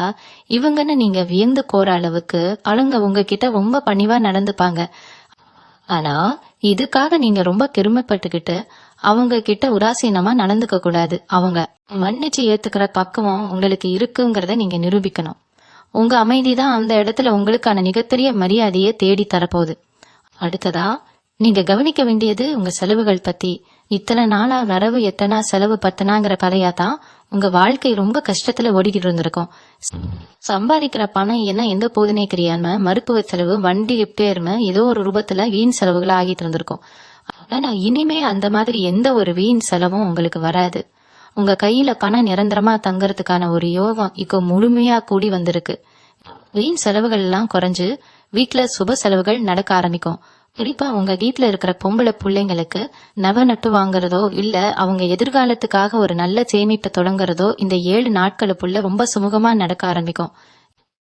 இவங்கன்னு நீங்க வியந்து போற அளவுக்கு அவங்க உங்ககிட்ட ரொம்ப பணிவா நடந்துப்பாங்க. ஆனா இதுக்காக நீங்க ரொம்ப பெருமைப்பட்டுக்கிட்டு அவங்க கிட்ட உதாசீனமா நடந்துக்க கூடாது. அவங்க மன்னிச்சு ஏத்துக்கிற பக்குவம் உங்களுக்கு இருக்குங்கிறத நீங்க நிரூபிக்கணும். உங்க அமைதிதான் அந்த இடத்துல உங்களுக்கான மிகப்பெரிய மரியாதையை தேடி தரப்போகுது. அடுத்ததா நீங்க கவனிக்க வேண்டியது உங்க செலவுகள் பத்தி. இத்தனை நாளா வரவு எத்தனா செலவு பத்தனாங்கிற கதையாதான் உங்க வாழ்க்கை ரொம்ப கஷ்டத்துல ஓடிக்கிட்டு இருந்திருக்கும். சம்பாதிக்கிற பணம் என்ன எந்த போதுனே தெரியாம மருத்துவ செலவு, வண்டி ரிப்பேர்னு ஏதோ ஒரு ரூபத்துல வீண் செலவுகள் ஆகிட்டு இருந்திருக்கும். ஆனா இனிமே அந்த மாதிரி எந்த ஒரு வீண் செலவும் உங்களுக்கு வராது. உங்க கையில பணம் நிரந்தரமா தங்கறதுக்கான ஒரு யோகம் இப்போ முழுமையா கூடி வந்திருக்கு. வீண் செலவுகள் எல்லாம் குறைஞ்சு வீட்டுல சுப செலவுகள் நடக்க ஆரம்பிக்கும். குறிப்பா உங்க வீட்டுல இருக்கிற பொம்பளை பிள்ளைங்களுக்கு நகை நட்டு வாங்குறதோ இல்ல அவங்க எதிர்காலத்துக்காக ஒரு நல்ல சேமிப்பை தொடங்குறதோ இந்த 7 நாட்களுக்குள்ள ரொம்ப சுமூகமா நடக்க ஆரம்பிக்கும்.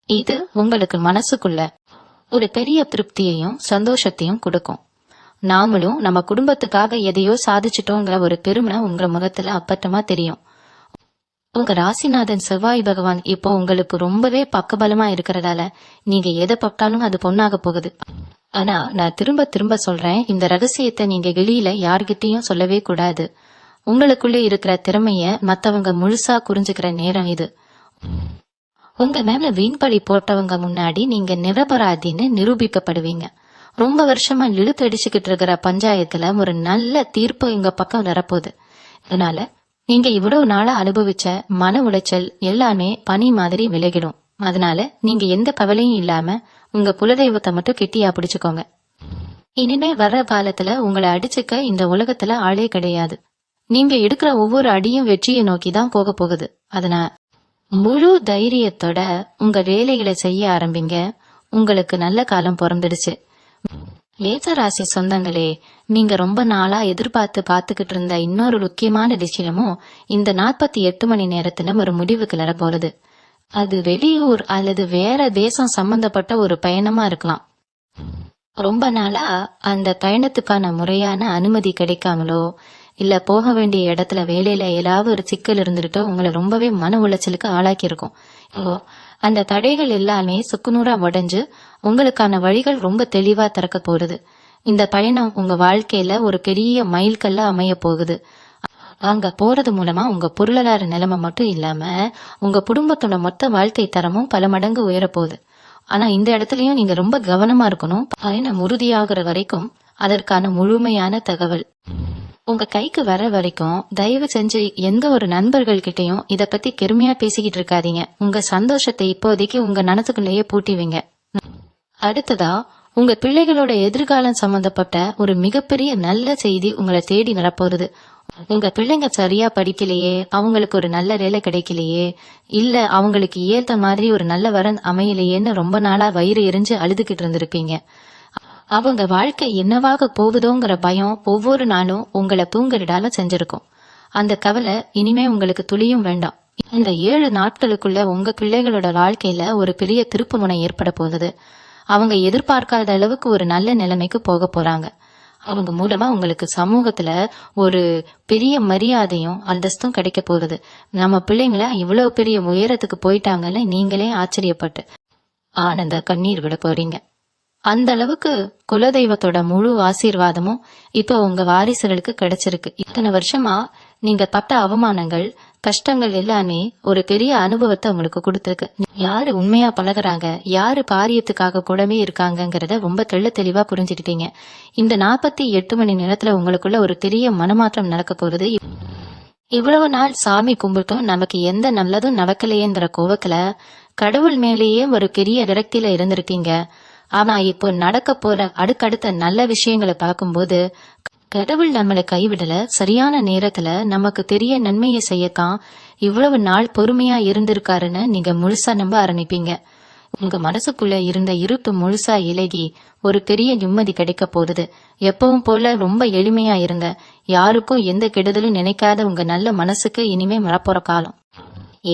இது உங்களுக்கு மனசுக்குள்ள ஒரு பெரிய திருப்தியையும் சந்தோஷத்தையும் கொடுக்கும். நாமளும் நம்ம குடும்பத்துக்காக எதையோ சாதிச்சிட்டோங்கிற ஒரு பெருமை உங்க முகத்துல அப்பட்டமா தெரியும். உங்க ராசிநாதன் செவ்வாய் பகவான் இப்போ உங்களுக்கு ரொம்பவே பக்கபலமா இருக்கிறதால நீங்க எதை பட்டாலும் அது பொண்ணாக போகுது. ஆனா நான் திரும்ப திரும்ப சொல்றேன், இந்த ரகசியத்தை நீங்க வெளியில யார்கிட்டயும் சொல்லவே கூடாது. உங்களுக்குள்ளே இருக்கிற திறமைய மத்தவங்க முழுசா புரிஞ்சுக்கிற நேரம் இது. உங்க மேல வீண்பழி போட்டவங்க முன்னாடி நீங்க நிரபராதின்னு நிரூபிக்கப்படுவீங்க. ரொம்ப வருஷமா இழுத்து அடிச்சுக்கிட்டு இருக்கிற பஞ்சாயத்துல ஒரு நல்ல தீர்ப்பு எங்க பக்கம் வரப்போகுது. அதனால நீங்க இவ்வளவு நாளா அனுபவிச்ச மன உளைச்சல் எல்லாமே பனி மாதிரி விலகிடும். அதனால நீங்க எந்த கவலையும் இல்லாம உங்க குலதெய்வத்தை மட்டும் கெட்டியா பிடிச்சுக்கோங்க. இனிமே வர்ற காலத்துல உங்களை அடிச்சுக்க இந்த உலகத்துல ஆளே கிடையாது. நீங்க எடுக்கிற ஒவ்வொரு அடியும் வெற்றியை நோக்கிதான் போக போகுது. அதனால முழு தைரியத்தோட உங்க வேலைகளை செய்ய ஆரம்பிங்க. உங்களுக்கு நல்ல காலம் பிறந்துடுச்சு. மேசராசி சொந்தங்களே, நீங்க ரொம்ப நாளா எதிர்பார்த்து பாத்துக்கிட்டு இருந்த இன்னொரு முக்கியமான விஷயமும் இந்த 48 மணி நேரத்துல ஒரு முடிவுக்கு வர போறது. அது வெளியூர் அல்லது வேற தேசம் சம்பந்தப்பட்ட ஒரு பயணமா இருக்கலாம். ரொம்ப நாளா அந்த பயணத்துக்கான முறையான அனுமதி கிடைக்காமலோ இல்ல போக வேண்டிய இடத்துல வேலையில ஏதாவது ஒரு சிக்கல் இருந்துகிட்டோ உங்களை ரொம்பவே மன உளைச்சலுக்கு ஆளாக்கி இருக்கும். அந்த தடைகள் எல்லாமே சுக்குநூறா உடைஞ்சு உங்களுக்கான வழிகள் ரொம்ப தெளிவா திறக்க போகுது. இந்த பயணம் உங்க வாழ்க்கையில ஒரு பெரிய மைல்கல்ல அமைய போகுது. அங்க போறது மூலமா உங்க பொருளாதார நிலைமை மட்டும் இல்லாம உங்க குடும்பத்தோட மொத்த வாழ்க்கை தரமும் பல மடங்கு உயரப்போகுது. ஆனா இந்த இடத்துலயும் நீங்க ரொம்ப கவனமா இருக்கணும். பயணம் உறுதியாகிற வரைக்கும் அதற்கான முழுமையான தகவல் உங்க கைக்கு வர வரைக்கும் தயவு செஞ்சு எந்த ஒரு நண்பர்கள் கிட்டையும் இத பத்தி பெருமையா பேசிக்கிட்டு இருக்காதீங்க. உங்க சந்தோஷத்தை இப்போதைக்கு உங்க மனசுக்குள்ளேயே பூட்டிவிங்க. அடுத்ததா உங்க பிள்ளைகளோட எதிர்காலம் சம்பந்தப்பட்ட ஒரு மிகப்பெரிய நல்ல செய்தி உங்களை தேடி வரப்போகுது. உங்க பிள்ளைங்க சரியா படிக்கலையே, அவங்களுக்கு ஒரு நல்ல வேலை கிடைக்கலையே, இல்ல அவங்களுக்கு ஏத்த மாதிரி ஒரு நல்ல வரன் அமையலையேன்னு ரொம்ப நாளா வயிறு எரிஞ்சு அழுதுகிட்டு இருந்திருப்பீங்க. அவங்க வாழ்க்கை என்னவாக போகுதோங்கிற பயம் ஒவ்வொரு நாளும் உங்களை தூங்கரிடால செஞ்சிருக்கும். அந்த கவலை இனிமே உங்களுக்கு துளியும் வேண்டாம். இந்த 7 நாட்களுக்குள்ள உங்க பிள்ளைகளோட வாழ்க்கையில ஒரு பெரிய திருப்பு முனை ஏற்பட போகுது. அவங்க எதிர்பார்க்காத அளவுக்கு ஒரு நல்ல நிலைமைக்கு போக போறாங்க. அவங்க மூலமா உங்களுக்கு சமூகத்துல ஒரு பெரிய மரியாதையும் அந்தஸ்தும் கிடைக்க போகுது. நம்ம பிள்ளைங்கள இவ்வளவு பெரிய உயரத்துக்கு போயிட்டாங்கன்னு நீங்களே ஆச்சரியப்பட்டு ஆனந்த கண்ணீர் விட போறீங்க. அந்த அளவுக்கு குலதெய்வத்தோட முழு ஆசீர்வாதமும் இப்ப உங்க வாரிசுகளுக்கு கிடைச்சிருக்கு. இத்தனை வருஷமா நீங்க பட்ட அவமானங்கள் கஷ்டங்கள் எல்லாமே ஒரு பெரிய அனுபவத்தை உங்களுக்கு கொடுத்திருக்கு. யாரு உண்மையா பழகுறாங்க, யாரு காரியத்துக்காக கூடவே இருக்காங்கங்கறத ரொம்ப தெளிவா புரிஞ்சுக்கிட்டீங்க. இந்த 48 மணி நேரத்துல உங்களுக்குள்ள ஒரு பெரிய மனமாற்றம் நடக்க போகுது. இவ்வளவு நாள் சாமி கும்பிட்டும் நமக்கு எந்த நல்லதும் நடக்கலையேங்கிற கோவத்துல கடவுள் மேலேயே ஒரு பெரிய விரக்தியில இருந்திருக்கீங்க. ஆனா இப்போ நடக்க போற அடுக்கடுத்த நல்ல விஷயங்களை பார்க்கும்போது கடவுள் நம்மளை கைவிடல, சரியான நேரத்துல நமக்கு பெரிய நன்மையை செய்யத்தான் இவ்வளவு நாள் பொறுமையா இருந்திருக்காருன்னு நீங்க முழுசா நம்ப ஆரம்பிப்பீங்க. உங்க மனசுக்குள்ள இருந்த இருட்டு முழுசா இலகி ஒரு பெரிய நிம்மதி கிடைக்க போகுது. எப்பவும் போல ரொம்ப எளிமையா இருங்க. யாருக்கும் எந்த கெடுதலும் நினைக்காத உங்க நல்ல மனசுக்கு இனிமே வரப்போற காலம்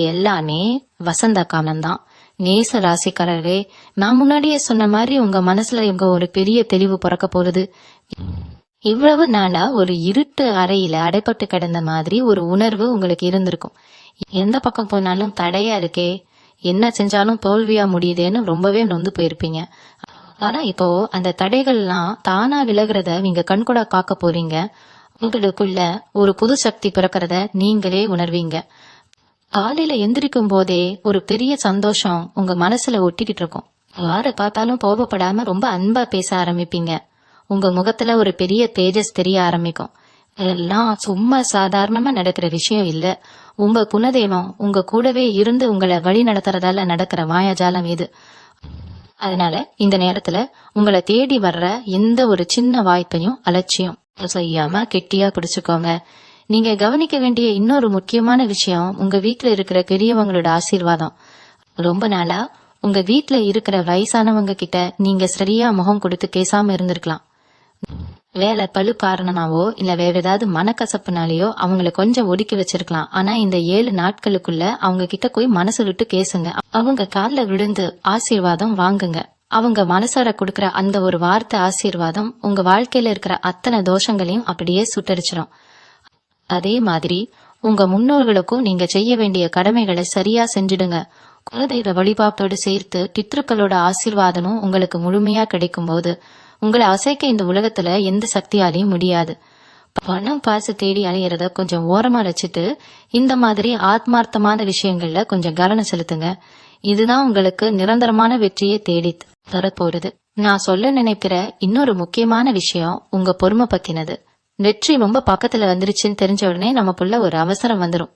எல்லாமே வசந்த காலம்தான். நேச ராசிக்காரரே, நான் முன்னாடியே சொன்ன மாதிரி உங்க மனசுல இங்க ஒரு பெரிய தெளிவு பிறக்க போகுது. இவ்வளவு நாளா ஒரு இருட்டு அறையில அடைப்பட்டு கிடந்த மாதிரி ஒரு உணர்வு உங்களுக்கு இருந்திருக்கும். எந்த பக்கம் போனாலும் தடையா இருக்கே, என்ன செஞ்சாலும் தோல்வியா முடியுதேன்னு ரொம்பவே நொந்து போயிருப்பீங்க. ஆனா இப்போ அந்த தடைகள்லாம் தானா விலகிறத நீங்க கண்கூடா காக்க போறீங்க. உங்களுக்குள்ள ஒரு புது சக்தி பிறக்கிறத நீங்களே உணர்வீங்க. காலையில எந்திரிக்கும் போதே ஒரு பெரிய சந்தோஷம் உங்க மனசுல ஒட்டிக்கிட்டு இருக்கும். யாரை பார்த்தாலும் கோபப்படாம ரொம்ப அன்பா பேச ஆரம்பிப்பீங்க. உங்க முகத்துல ஒரு பெரிய தேஜஸ் தெரிய ஆரம்பிக்கும். எல்லாம் சும்மா சாதாரணமா நடக்கிற விஷயம் இல்ல. உங்க குலதெய்வம் உங்க கூடவே இருந்து உங்களை வழி நடத்துறதால நடக்கிற மாயாஜாலம் இது. அதனால இந்த நேரத்துல உங்களை தேடி வர்ற எந்த ஒரு சின்ன வாய்ப்பையும் அலட்சியம் செய்யாம கெட்டியா பிடிச்சுக்கோங்க. நீங்க கவனிக்க வேண்டிய இன்னொரு முக்கியமான விஷயம் உங்க வீட்டுல இருக்கிற பெரியவங்களோட ஆசீர்வாதம். ரொம்ப நாளா உங்க வீட்டுல இருக்கிற வயசானவங்க கிட்ட நீங்க சரியா முகம் கொடுத்து பேசாம இருந்திருக்கலாம். வேலை பழு காரணமாவோ இல்ல வேற ஏதாவது மனக்கசப்புனாலேயோ அவங்களை கொஞ்சம் ஒதுக்கி வச்சிருக்கலாம். ஆனா இந்த 7 நாட்களுக்குள்ள அவங்க கிட்ட போய் மனசு விட்டு பேசுங்க. அவங்க கால்ல விழுந்து ஆசீர்வாதம் வாங்குங்க. அவங்க மனசார கொடுக்கற அந்த ஒரு வார்த்தை ஆசீர்வாதம் உங்க வாழ்க்கையில இருக்கிற அத்தனை தோஷங்களையும் அப்படியே சுட்டரிச்சிடும். அதே மாதிரி உங்க முன்னோர்களுக்கும் நீங்க செய்ய வேண்டிய கடமைகளை சரியா செஞ்சிடுங்க. குலதெய்வ வழிபாட்டோடு சேர்த்து பித்ருக்களோட ஆசீர்வாதமும் உங்களுக்கு முழுமையா கிடைக்கும் போது உங்களை அசைக்க இந்த உலகத்துல எந்த சக்தியாலையும் முடியாது. பணம் காசு தேடி அலையிறத கொஞ்சம் ஓரமா வச்சுட்டு இந்த மாதிரி ஆத்மார்த்தமான விஷயங்கள்ல கொஞ்சம் கவனம் செலுத்துங்க. இதுதான் உங்களுக்கு நிரந்தரமான வெற்றியை தேடி தரப்போறது. நான் சொல்ல நினைக்கிற இன்னொரு முக்கியமான விஷயம் உங்க பொறுமை பத்தினது. வெற்றி ரொம்ப பக்கத்துல வந்துருச்சுன்னு தெரிஞ்ச உடனே நமக்குள்ள ஒரு அவசரம் வந்துடும்.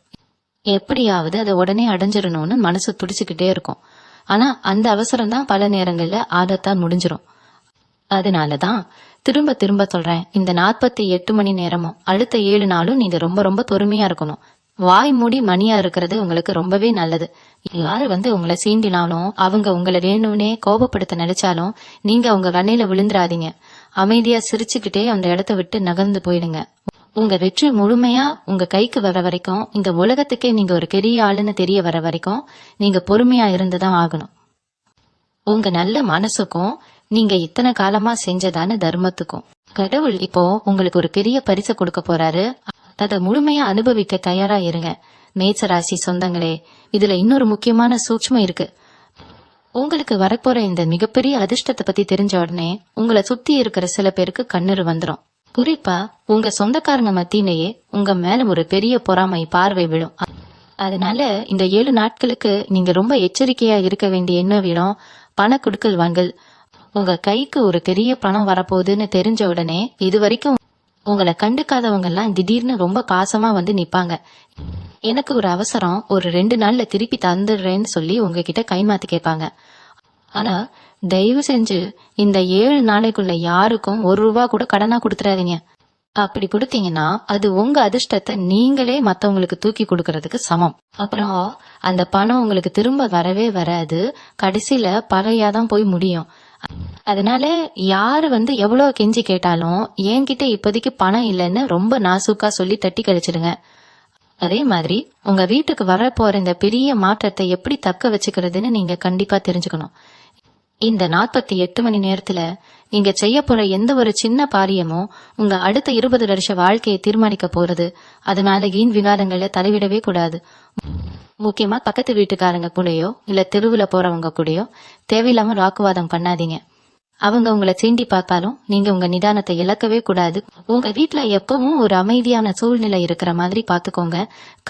எப்படியாவது அதை உடனே அடைஞ்சிடணும்னு மனசு துடிச்சுக்கிட்டே இருக்கும். ஆனா அந்த அவசரம் தான் பல நேரங்கள்ல ஆதத்தான் முடிஞ்சிரும். அதனாலதான் திரும்ப திரும்ப சொல்றேன், இந்த 48 மணி நேரமும் அடுத்த 7 நாளும் நீங்க ரொம்ப ரொம்ப பொறுமையா இருக்கணும். வாய் மூடி மணியா இருக்கிறது உங்களுக்கு ரொம்பவே நல்லது. யாரு உங்களை சீண்டினாலும், அவங்க உங்களை வேணும்னே கோபப்படுத்த நினைச்சாலும் நீங்க உங்க கண்ணையில விழுந்துராதீங்க. அமைதியா சிரிச்சுக்கிட்டே அந்த இடத்த விட்டு நகர்ந்து போயிடுங்க. உங்க வெற்றி முழுமையா உங்க கைக்கு வர வரைக்கும், இந்த உலகத்துக்கே நீங்க ஒரு பெரிய ஆளுன்னு தெரிய வர வரைக்கும் நீங்க பொறுமையா இருந்துதான் ஆகணும். உங்க நல்ல மனசுக்கும் நீங்க இத்தனை காலமா செஞ்சதான தர்மத்துக்கும் கடவுள் இப்போ உங்களுக்கு ஒரு பெரிய பரிசு கொடுக்க போறாரு. அதை முழுமையா அனுபவிக்க தயாரா இருங்க. மேசராசி சொந்தங்களே, இதுல இன்னொரு முக்கியமான சூட்சுமம் இருக்கு. உங்களுக்கு வரப்போற இந்த மிகப்பெரிய அதிர்ஷ்டத்தை பத்தி தெரிஞ்ச உடனே உங்களை சுத்தி இருக்கிற சில பேருக்கு கண்ணீர் வந்துடும். குறிப்பா உங்க சொந்தக்காரங்க மத்தியிலேயே உங்க மேல ஒரு பெரிய பொறாமை பார்வை விழும். அதனால இந்த 7 நாட்களுக்கு நீங்க ரொம்ப எச்சரிக்கையா இருக்க வேண்டிய என்ன விடும், பண குடுக்கல் வாங்கல். உங்க கைக்கு ஒரு பெரிய பணம் வரப்போகுதுன்னு தெரிஞ்ச உடனே இது வரைக்கும் உங்களை கண்டுக்காதவங்க எல்லாம் திடீர்னு ரொம்ப காசமா நிப்பாங்க. எனக்கு ஒரு அவசரம், ஒரு 2 நாள்ல திருப்பி தந்துடுறேன்னு சொல்லி உங்ககிட்ட கைமாத்து கேட்பாங்க. ஆனா தயவு செஞ்சு இந்த 7 நாளைக்குள்ள யாருக்கும் 1 ரூபா கூட கடனா கொடுத்துறாதீங்க. அப்படி கொடுத்தீங்கன்னா அது உங்க அதிர்ஷ்டத்தை நீங்களே மத்தவங்களுக்கு தூக்கி கொடுக்கறதுக்கு சமம். அப்புறம் அந்த பணம் உங்களுக்கு திரும்ப வரவே வராது. கடைசியில பகையாதான் போய் முடியும். அதனால யாரு எவ்வளவு கெஞ்சி கேட்டாலும் என்கிட்ட இப்போதைக்கு பணம் இல்லைன்னு ரொம்ப நாசூக்கா சொல்லி தட்டி கழிச்சிடுங்க. அதே மாதிரி உங்க வீட்டுக்கு வர போற இந்த பெரிய மாற்றத்தை எப்படி தக்க வச்சுக்கிறதுன்னு நீங்க கண்டிப்பா தெரிஞ்சுக்கணும். இந்த 48 மணி நேரத்துல நீங்க செய்ய போற எந்த ஒரு சின்ன காரியமும் உங்க அடுத்த 20 வருஷ வாழ்க்கையை தீர்மானிக்க போறது. அதனால வீண் விவாதங்கள்ல தலைவிடவே கூடாது. முக்கியமா பக்கத்து வீட்டுக்காரங்க கூடயோ இல்ல தெருவுல போறவங்க கூடயோ தேவையில்லாம வாக்குவாதம் பண்ணாதீங்க. அவங்க உங்களை சீண்டி பார்த்தாலும் நீங்க உங்க நிதானத்தை இழக்கவே கூடாது. உங்க வீட்டுல எப்பவும் ஒரு அமைதியான சூழ்நிலை இருக்கிற மாதிரி பாத்துக்கோங்க.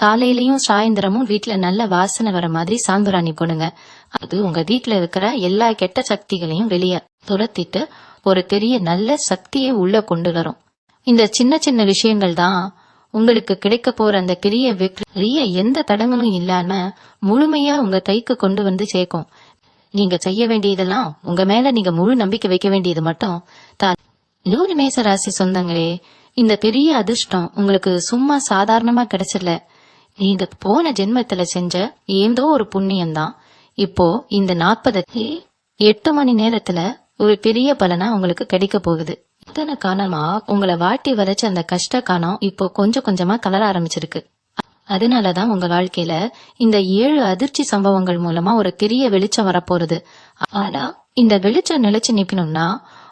காலையிலயும் சாயந்தரமும் வீட்டுல நல்ல வாசனை வர மாதிரி சாம்பிராணி போடுங்க. அது உங்க வீட்டுல இருக்கிற எல்லா கெட்ட சக்திகளையும் வெளியே துரத்திட்டு ஒரு பெரிய நல்ல சக்தியை உள்ள கொண்டு வரும். இந்த சின்ன சின்ன விஷயங்கள் தான் உங்களுக்கு கிடைக்க போற அந்த பெரிய வெற்றிய எந்த தடங்களும் இல்லாம முழுமையா உங்க கைக்கு கொண்டு சேர்க்கும். நீங்க செய்ய வேண்டியதெல்லாம் உங்க மேல நீங்க முழு நம்பிக்கை வைக்க வேண்டியது மட்டும் தான். 100 மேச ராசி சொந்தங்களே, இந்த பெரிய அதிர்ஷ்டம் உங்களுக்கு சும்மா சாதாரணமா கிடைச்சிடல. நீங்க போன ஜென்மத்துல செஞ்ச ஏதோ ஒரு புண்ணியம்தான் இப்போ இந்த 48 மணி நேரத்துல ஒரு பெரிய பலனா உங்களுக்கு கிடைக்க போகுது. இத்தனை காலமா உங்களை வாட்டி வரைச்ச அந்த கஷ்ட காலம் இப்போ கொஞ்சம் கொஞ்சமா தளர ஆரம்பிச்சிருக்கு. அதனாலதான் உங்க வாழ்க்கையில இந்த 7 அதிர்ச்சி சம்பவங்கள் மூலமா ஒரு பெரிய வெளிச்சம் வரப்போறது. ஆனா இந்த வெளிச்சம் நிலைச்சு நிக்கணும்னா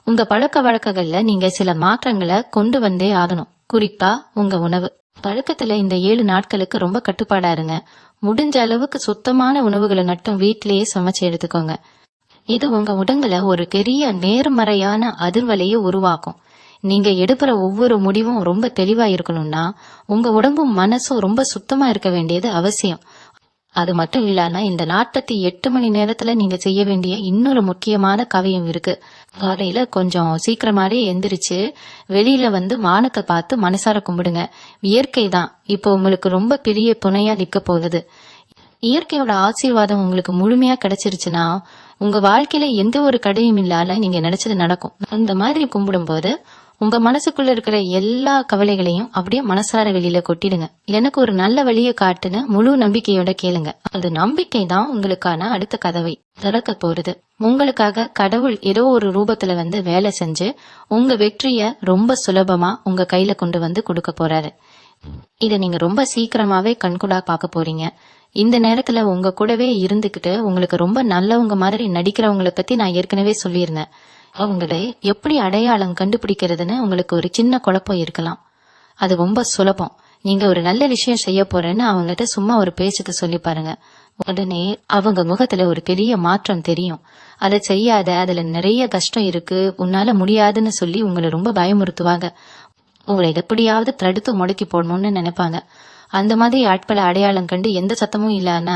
உங்க பழக்க வழக்கங்கள்ல நீங்க சில மாற்றங்களை கொண்டு வந்தே ஆகணும். குறிப்பா உங்க உணவு பழக்கத்துல இந்த 7 நாட்களுக்கு ரொம்ப கட்டுப்பாடா இருங்க. முடிஞ்ச அளவுக்கு சுத்தமான உணவுகளை மட்டும் வீட்டிலேயே சமைச்சு எடுத்துக்கோங்க. இது உங்க உடம்புல ஒரு பெரிய நேர்மறையான அதிர்வலையை உருவாக்கும். நீங்க எடுக்கிற ஒவ்வொரு முடிவும் ரொம்ப தெளிவா இருக்கணும்னா உங்க உடம்பும் மனசும் ரொம்ப சுத்தமா இருக்க வேண்டியது அவசியம். அது மட்டும் இல்லாம இந்த 48 மணி நேரத்துல நீங்க செய்ய வேண்டிய இன்னொரு முக்கியமான காரியம் இருக்கு. காலையில கொஞ்சம் சீக்கிரமாவே எந்திரிச்சு வெளியில வானத்தை பார்த்து மனசார கும்பிடுங்க. இயற்கை தான் இப்போ உங்களுக்கு ரொம்ப பெரிய துணையா நிக்க போகுது. இயற்கையோட ஆசீர்வாதம் உங்களுக்கு முழுமையா கிடைச்சிருச்சுன்னா உங்க வாழ்க்கையில எந்த ஒரு கடையும் இல்லாத நீங்க நினைச்சது நடக்கும். அந்த மாதிரி கும்பிடும் போது உங்க மனசுக்குள்ள இருக்கிற எல்லா கவலைகளையும் அப்படியே மனசார வெளியில கொட்டிடுங்க. எனக்கு ஒரு நல்ல வழியை காட்டுன்னு முழு நம்பிக்கையோட கேளுங்க. அது நம்பிக்கை தான் உங்களுக்கான அடுத்த கதவை திறக்க போறது. உங்களுக்காக கடவுள் ஏதோ ஒரு ரூபத்துல வேலை செஞ்சு உங்க வெற்றிய ரொம்ப சுலபமா உங்க கையில கொண்டு கொடுக்க போறாரு. இத நீங்க ரொம்ப சீக்கிரமாவே கண்கூடா பார்க்க போறீங்க. இந்த நேரத்துல உங்க கூடவே இருந்துகிட்டு உங்களுக்கு ரொம்ப நல்லவங்க மாதிரி நடிக்கிறவங்களை பத்தி நான் ஏற்கனவே சொல்லியிருந்தேன். அவங்களை எப்படி அடையாளம் கண்டுபிடிக்கிறதுன்னு உங்களுக்கு ஒரு சின்ன குழப்பம் இருக்கலாம். அது ரொம்ப சுலபம். நீங்க ஒரு நல்ல விஷயம் செய்ய போறேன்னு அவங்ககிட்ட சும்மா ஒரு பேச்சுக்கு சொல்லி பாருங்க. உடனே அவங்க முகத்துல ஒரு பெரிய மாற்றம் தெரியும். அதை செய்யாத, அதுல நிறைய கஷ்டம் இருக்கு, உன்னால முடியாதுன்னு சொல்லி உங்களை ரொம்ப பயமுறுத்துவாங்க. உங்களை எப்படியாவது தடுத்து முடக்கி போடணும்னு நினைப்பாங்க. அந்த மாதிரி ஆட்களை அடையாளம் கண்டு எந்த சத்தமும் இல்லன்னா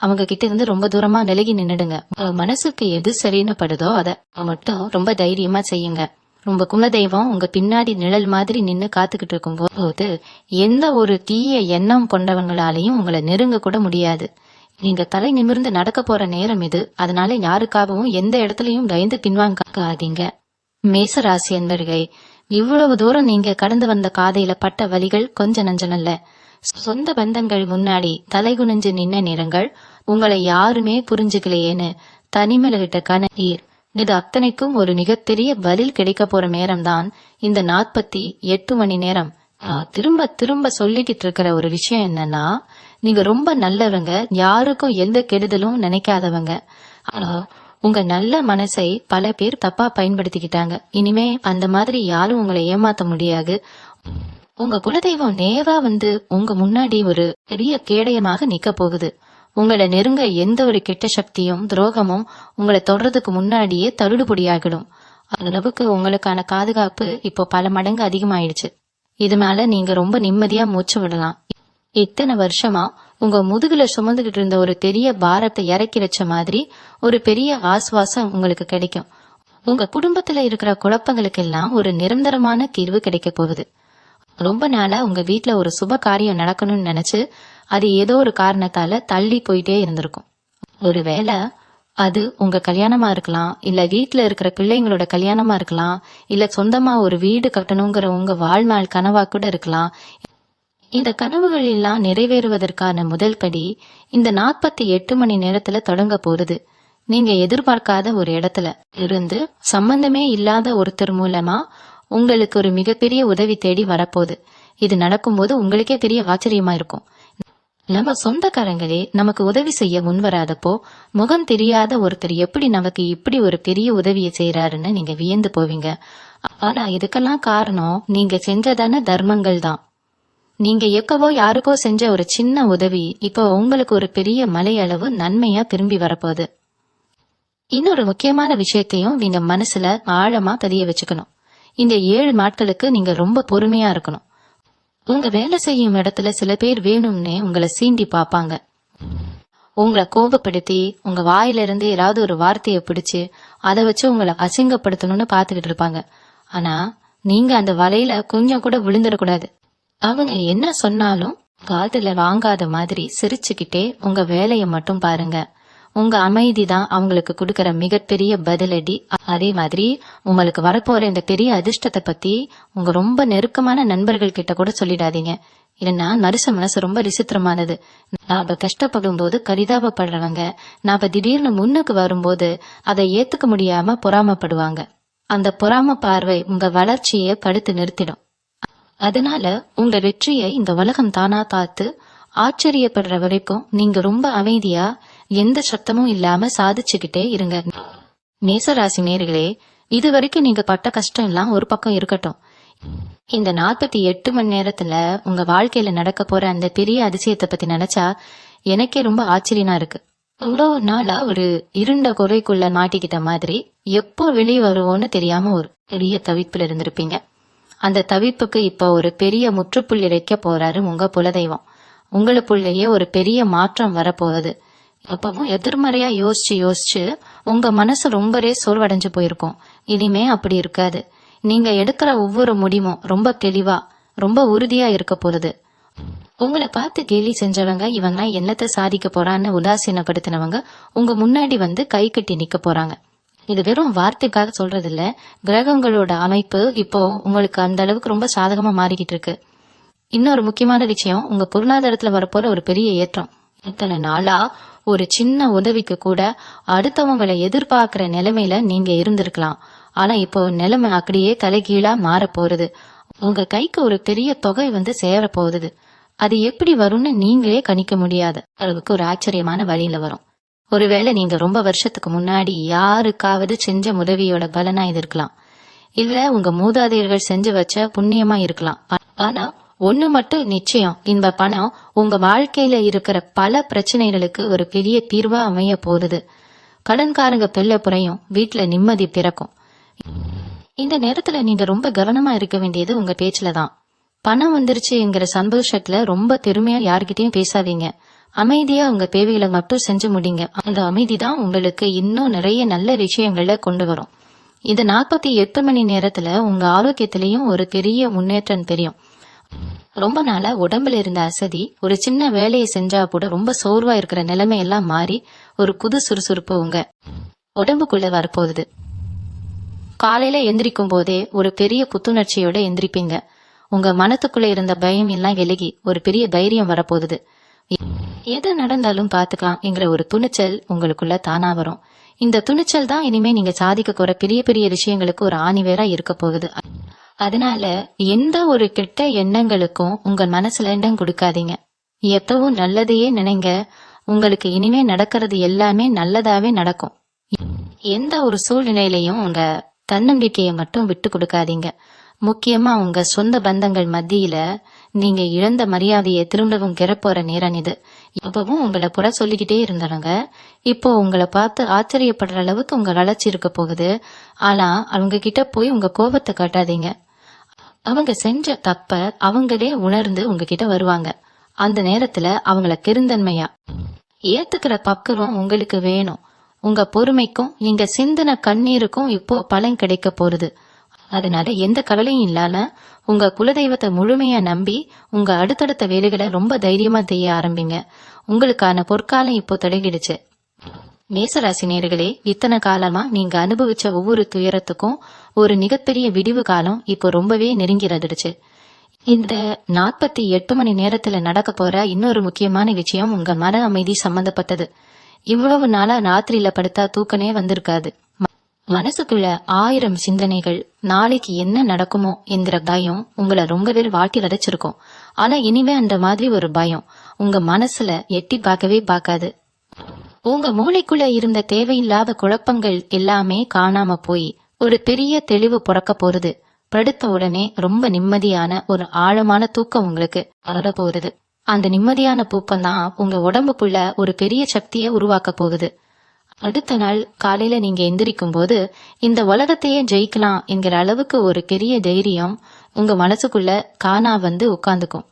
அவங்க கிட்ட இருந்து ரொம்ப தூரமா விலகி நின்னுடுங்க. மனசுக்கு எது சரின்னு படுதோ அதை மட்டும் ரொம்ப தைரியமா செய்யுங்க. உங்க குலதெய்வம் உங்க பின்னாடி நிழல் மாதிரி நின்னு காத்துக்கிட்டு இருக்கும் போது எந்த ஒரு தீய எண்ணம் கொண்டவங்களாலையும் உங்களை நெருங்க கூட முடியாது. நீங்க தலை நிமிர்ந்து நடக்க போற நேரம் இது. அதனால யாருக்காகவும் எந்த இடத்துலயும் பயந்து பின்வாங்காதீங்க. மேசராசி என்பர்களே, இவ்வளவு தூரம் நீங்க கடந்து வந்த காதையில பட்ட வலிகள் கொஞ்ச நஞ்சனல்ல. சொந்த பந்தங்கள் முன்னாடி தலை குனிஞ்சு நின்ன நேரங்கள், உங்களை யாருமே புரிஞ்சுக்கலையேன்னு தனிமையில விட்ட கண்ணீர், இது அத்தனைக்கும் ஒரு மிகப்பெரிய பதில் கிடைக்க போற நேரம்தான் இந்த 48 மணி நேரம். திரும்ப திரும்ப சொல்லிக்கிட்டு இருக்கிற ஒரு விஷயம் என்னன்னா, நீங்க ரொம்ப நல்லவங்க, யாருக்கும் எந்த கெடுதலும் நினைக்காதவங்க. ஆனா உங்க நல்ல மனசை பல பேர் தப்பா பயன்படுத்திக்கிட்டாங்க. இனிமே அந்த மாதிரி யாரும் உங்களை ஏமாத்த முடியாது. உங்க குலதெய்வம் நேரா வந்து உங்க முன்னாடி ஒரு பெரிய கேடயமாக நிக்க போகுது. உங்களை நெருங்க எந்த ஒரு கெட்ட சக்தியும் துரோகமும் உங்களை தொடர்றதுக்கு முன்னாடியே தவிடுபொடியாகிடும். அளவுக்கு உங்களுக்கான பாதுகாப்பு இப்போ பல மடங்கு அதிகமாயிடுச்சு. இது மேல நீங்க ரொம்ப நிம்மதியா மூச்சு விடலாம். இத்தனை வருஷமா உங்க முதுகுல சுமந்துகிட்டு இருந்த ஒரு பெரிய பாரத்தை இறக்கி வச்ச மாதிரி ஒரு பெரிய ஆஸ்வாசம் உங்களுக்கு கிடைக்கும். உங்க குடும்பத்துல இருக்கிற குழப்பங்களுக்கு எல்லாம் ஒரு நிரந்தரமான தீர்வு கிடைக்க போகுது. ரொம்ப நாளா உங்க வீட்டுல ஒரு சுப காரியம் நடக்கணும்னு நினைச்சு அது ஏதோ ஒரு காரணத்தால தள்ளி போயிட்டே இருந்திருக்கும். ஒருவேளை அது உங்க கல்யாணமா இருக்கலாம், இல்ல வீட்டுல இருக்கிற பிள்ளைங்களோட கல்யாணமா இருக்கலாம், இல்ல சொந்தமா ஒரு வீடு கட்டணுங்கிற உங்க வாழ்நாள் கனவா கூட இருக்கலாம். இந்த கனவுகள் எல்லாம் நிறைவேறுவதற்கான முதல் படி இந்த 48 மணி நேரத்துல தொடங்க போறது. நீங்க எதிர்பார்க்காத ஒரு இடத்துல இருந்து சம்பந்தமே இல்லாத ஒருத்தர் மூலமா உங்களுக்கு ஒரு மிகப்பெரிய உதவி தேடி வரப்போகுது. இது நடக்கும்போது உங்களுக்கே பெரிய ஆச்சரியமா இருக்கும். நம்ம சொந்தக்காரங்களே நமக்கு உதவி செய்ய முன்வராதப்போ முகம் தெரியாத ஒருத்தர் எப்படி நமக்கு இப்படி ஒரு பெரிய உதவியை செய்யறாருன்னு நீங்க வியந்து போவீங்க. ஆனா இதுக்கெல்லாம் காரணம் நீங்க செஞ்சதான தர்மங்கள் தான். நீங்க எப்பவோ யாருக்கோ செஞ்ச ஒரு சின்ன உதவி இப்போ உங்களுக்கு ஒரு பெரிய மலை அளவு நன்மையா திரும்பி வரப்போகுது. இன்னொரு முக்கியமான விஷயத்தையும் நீங்க மனசுல ஆழமா பதிய வச்சுக்கணும். இந்த 7 நாட்களுக்கு நீங்க ரொம்ப பொறுமையா இருக்கணும். உங்க வேலை செய்யும் இடத்துல சில பேர் வேணும்னே உங்களை சீண்டி பாப்பாங்க. உங்களை கோபப்படுத்தி உங்க வாயில இருந்து ஏதாவது ஒரு வார்த்தையை பிடிச்சு அதை வச்சு உங்களை அசிங்கப்படுத்தணும்னு பாத்துக்கிட்டு இருப்பாங்க. ஆனா நீங்க அந்த வலையில கொஞ்சம் கூட விழுந்துடக்கூடாது. அவங்க என்ன சொன்னாலும் காதுல வாங்காத மாதிரி சிரிச்சுக்கிட்டே உங்க வேலையை மட்டும் பாருங்க. உங்க அமைதி தான் அவங்களுக்கு கொடுக்கற மிகப்பெரிய பதிலடி. அதே மாதிரி உங்களுக்கு வரப்போற இந்த பெரிய அதிர்ஷ்டத்தை பத்தி உங்க ரொம்ப நெருக்கமான நண்பர்கள் கிட்ட கூட சொல்லிடாதீங்க. இல்லைன்னா நரிச மனசு ரொம்ப விசித்திரமானது. நாம கஷ்டப்படும் போது கரிதாபப்படுறவங்க நாம திடீர்னு முன்னுக்கு வரும்போது அதை ஏத்துக்க முடியாம பொறாமப்படுவாங்க. அந்த பொறாம பார்வை உங்க வளர்ச்சியை படுத்து நிறுத்திடும். அதனால உங்க வெற்றியை இந்த உலகம் தானா பார்த்து ஆச்சரியப்படுற வரைக்கும் நீங்க ரொம்ப அமைதியா எந்த சத்தமும் இல்லாம சாதிச்சுக்கிட்டே இருங்க. மேசராசி நேர்களே, இது வரைக்கும் நீங்க பட்ட கஷ்டம் எல்லாம் ஒரு பக்கம் இருக்கட்டும். இந்த 48 மணி நேரத்துல உங்க வாழ்க்கையில நடக்க போற அந்த பெரிய அதிசயத்தை பத்தி நினைச்சா எனக்கே ரொம்ப ஆச்சரியமா இருக்கு. இவ்வளவு நாளா ஒரு இருண்ட குறைக்குள்ள மாட்டிக்கிட்ட மாதிரி எப்போ வெளியே வருவோன்னு தெரியாம ஒரு பெரிய தவிப்புல இருந்திருப்பீங்க. அந்த தவிப்புக்கு இப்ப ஒரு பெரிய முற்றுப்புள்ளி வைக்க போறாரு உங்க குலதெய்வம். உங்களுக்குள்ளேயே ஒரு பெரிய மாற்றம் வரப்போகுது. அப்பவும் எதிர்மறையா யோசிச்சு உங்க மனசு ரொம்பவே சோர்வடைஞ்சு போயிருக்கும். இனிமே அப்படி இருக்காது. நீங்க எடுக்கிற ஒவ்வொரு முடிவும் ரொம்ப தெளிவா ரொம்ப உறுதியா இருக்க போறது. உங்களை பார்த்து கேலி செஞ்சவங்க இவங்க என்னத்தை சாதிக்க போறான்னு உதாசீனப்படுத்தினவங்க உங்க முன்னாடி வந்து கை கட்டி நிக்க போறாங்க. இது வெறும் வார்த்தைக்காக சொல்றது இல்ல. கிரகங்களோட அமைப்பு இப்போ உங்களுக்கு அந்த அளவுக்கு ரொம்ப சாதகமா மாறிக்கிட்டு இருக்கு. இன்னொரு முக்கியமான விஷயம், உங்க பொருளாதாரத்துல வரப்போற ஒரு பெரிய ஏற்றம். இத்தனை நாளா ஒரு சின்ன உதவிக்கு கூட அடுத்தவங்களை எதிர்பார்க்கிற நிலைமையில நீங்க இருந்திருக்கலாம். ஆனா இப்போ நிலைமை அப்படியே தலைகீழா மாற போறது. உங்க கைக்கு ஒரு பெரிய தொகை வந்து சேர போகுது. அது எப்படி வரும்னு நீங்களே கணிக்க முடியாத அளவுக்கு ஒரு ஆச்சரியமான வழியில வரும். ஒருவேளை நீங்க ரொம்ப வருஷத்துக்கு முன்னாடி யாருக்காவது செஞ்ச உதவியோட பலனா இது இருக்கலாம். இல்ல உங்க மூதாதையர்கள் செஞ்சு வச்ச புண்ணியமா இருக்கலாம். ஆனா ஒண்ணு மட்டும் நிச்சயம், இந்த பணம் உங்க வாழ்க்கையில இருக்கிற பல பிரச்சனைகளுக்கு ஒரு பெரிய தீர்வா அமைய போகுது. கடன்காரங்க பெல்ல புறையும், வீட்டுல நிம்மதி பிறக்கும். இந்த நேரத்துல நீங்க ரொம்ப கவனமா இருக்க வேண்டியது உங்க பேச்சுலதான். பணம் வந்துருச்சுங்கிற சந்தோஷத்துல ரொம்ப பெருமையா யாருக்கிட்டையும் பேசாதீங்க. அமைதியா உங்க தேவைகளை மட்டும் செஞ்சு முடிங்க. அந்த அமைதி தான் உங்களுக்கு இன்னும் நிறைய நல்ல விஷயங்கள கொண்டு வரும். இந்த 48 மணி நேரத்துல உங்க ஆரோக்கியத்திலையும் ஒரு பெரிய முன்னேற்றம் தெரியும். ரொம்ப நாளா உடம்புல இருந்த அசதி, ஒரு சின்ன வேலையை செஞ்சா கூட ரொம்ப சோர்வா இருக்கிற நிலைமையெல்லாம் மாறி ஒரு புது சுறுசுறுப்பு உங்க உடம்புக்குள்ள வரப்போகுது. காலையில எந்திரிக்கும் போதே ஒரு பெரிய புத்துணர்ச்சியோட எந்திரிப்பீங்க. உங்க மனத்துக்குள்ள இருந்த பயம் எல்லாம் விலகி ஒரு பெரிய தைரியம் வரப்போகுது. எது நடந்தாலும் பாத்துக்கலாம் என்கிற ஒரு துணிச்சல் உங்களுக்குள்ள தானா வரும். இந்த துணிச்சல் தான் இனிமே நீங்க சாதிக்க போற பெரிய பெரிய விஷயங்களுக்கு ஒரு ஆணிவேரா இருக்க போகுது. அதனால எந்த ஒரு கெட்ட எண்ணங்களுக்கும் உங்க மனசுல இடம் கொடுக்காதீங்க. எப்பவும் நல்லதையே நினைங்க. உங்களுக்கு இனிமே நடக்கிறது எல்லாமே நல்லதாவே நடக்கும். எந்த ஒரு சூழ்நிலையிலையும் உங்க தன்னம்பிக்கையை மட்டும் விட்டு கொடுக்காதீங்க. முக்கியமா உங்க சொந்த பந்தங்கள் மத்தியில நீங்க இழந்த மரியாதையை திரும்பவும் பெறப்போற நேரம் இது. எப்பவும் உங்களை புற சொல்லிக்கிட்டே இருந்தவங்க இப்போ உங்களை பார்த்து ஆச்சரியப்படுற அளவுக்கு உங்க வளர்ச்சி இருக்க போகுது. ஆனா அவங்க கிட்ட போய் உங்க கோபத்தை காட்டாதீங்க. அவங்க செஞ்ச தப்ப அவங்களே உணர்ந்து உங்ககிட்ட வருவாங்க. அந்த நேரத்துல அவங்கள பெருந்தன்மையா ஏத்துக்கிற பக்குவம் உங்களுக்கு வேணும். உங்க பொறுமைக்கும் நீங்க சிந்தின கண்ணீருக்கும் இப்போ பலன் கிடைக்க போறது. அதனால எந்த கவலையும் இல்லாம உங்க குலதெய்வத்தை முழுமையா நம்பி உங்க அடுத்தடுத்த வேலைகளை ரொம்ப தைரியமா செய்ய ஆரம்பிங்க. உங்களுக்கான பொற்காலம் இப்போ தொடங்கிடுச்சு. மேசராசி நேயர்களே, இத்தனை காலமா நீங்க அனுபவிச்ச ஒவ்வொரு துயரத்துக்கும் ஒரு மிகப்பெரிய விடிவு காலம் இப்போ ரொம்பவே நெருங்கிறதுடுச்சு. இந்த 48 மணி நேரத்துல நடக்க போற இன்னொரு முக்கியமான விஷயம் உங்க மன அமைதி சம்பந்தப்பட்டது. இவ்வளவு நாளா ராத்திரியில படுத்தா தூக்கனே வந்திருக்காது. மனசுக்குள்ள 1000 சிந்தனைகள், நாளைக்கு என்ன நடக்குமோ என்கிற பயம் உங்களை ரொம்பவே வாழ்க்கை வதைச்சிருக்கும். ஆனா இனிமே அந்த மாதிரி ஒரு பயம் உங்க மனசுல எட்டி பார்க்கவே பார்க்காது. உங்க மூளைக்குள்ள இருந்த தேவையில்லாத குழப்பங்கள் எல்லாமே காணாம போய் ஒரு பெரிய தெளிவு பிறக்க போறது. படுத்த உடனே ரொம்ப நிம்மதியான ஒரு ஆழமான தூக்கம் உங்களுக்கு வர போறது. அந்த நிம்மதியான தூக்கம் தான் உங்க உடம்புக்குள்ள ஒரு பெரிய சக்தியை உருவாக்க போகுது. அடுத்த நாள் காலையில நீங்க எந்திரிக்கும் போது இந்த உலகத்தையே ஜெயிக்கலாம் என்கிற அளவுக்கு ஒரு பெரிய தைரியம் உங்க மனசுக்குள்ள காணா வந்து உட்கார்ந்துக்கும்.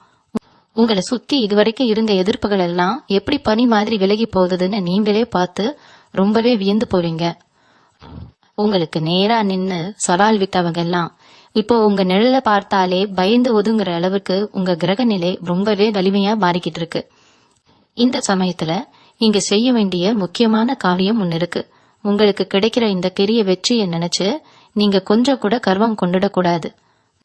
உங்களை சுத்தி இதுவரைக்கும் இருந்த எதிர்ப்புகள் எல்லாம் எப்படி பனி மாதிரி விலகி போகுதுன்னு நீங்களே பார்த்து ரொம்பவே வியந்து போவீங்க. உங்களுக்கு நேரா நின்னு சவால் விட்டவங்க எல்லாம் இப்போ உங்க நிழலை பார்த்தாலே பயந்து ஒதுங்குற அளவுக்கு உங்க கிரக நிலை ரொம்பவே வலிமையா மாறிக்கிட்டு இருக்கு. இந்த சமயத்துல நீங்க செய்ய வேண்டிய முக்கியமான காரியம் ஒண்ணு இருக்கு. உங்களுக்கு கிடைக்கிற இந்த பெரிய வெற்றியை நினைச்சு நீங்க கொஞ்சம் கூட கர்வம் கொண்டுடக்கூடாது.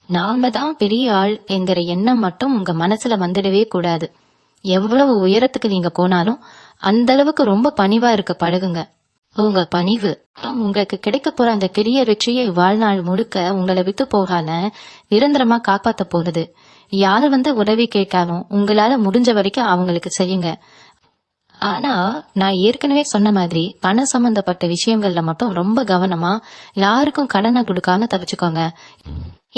நாம தான் பெரிய ஆள் என்கிற எண்ணம் மட்டும் உங்க மனசுல வந்துடவே கூடாது. எவ்வளவு உயரத்துக்கு நீங்க போனாலும் அந்த அளவுக்கு ரொம்ப பணிவா இருக்க பழகுங்க. உங்க பணிவு உங்களுக்கு கிடைக்க போற அந்த பெரிய வெற்றியை வாழ்நாள் முழுக்க உங்களை விட்டு போகாம நிரந்தரமா காப்பாத்த போகுது. யாரு வந்து உதவி கேட்காலும் உங்களால முடிஞ்ச வரைக்கும் அவங்களுக்கு செய்யுங்க. ஆனா நான் ஏற்கனவே சொன்ன மாதிரி பணம் சம்பந்தப்பட்ட விஷயங்கள்ல மட்டும் ரொம்ப கவனமா யாருக்கும் கடனை கொடுக்காம தவிச்சுக்கோங்க.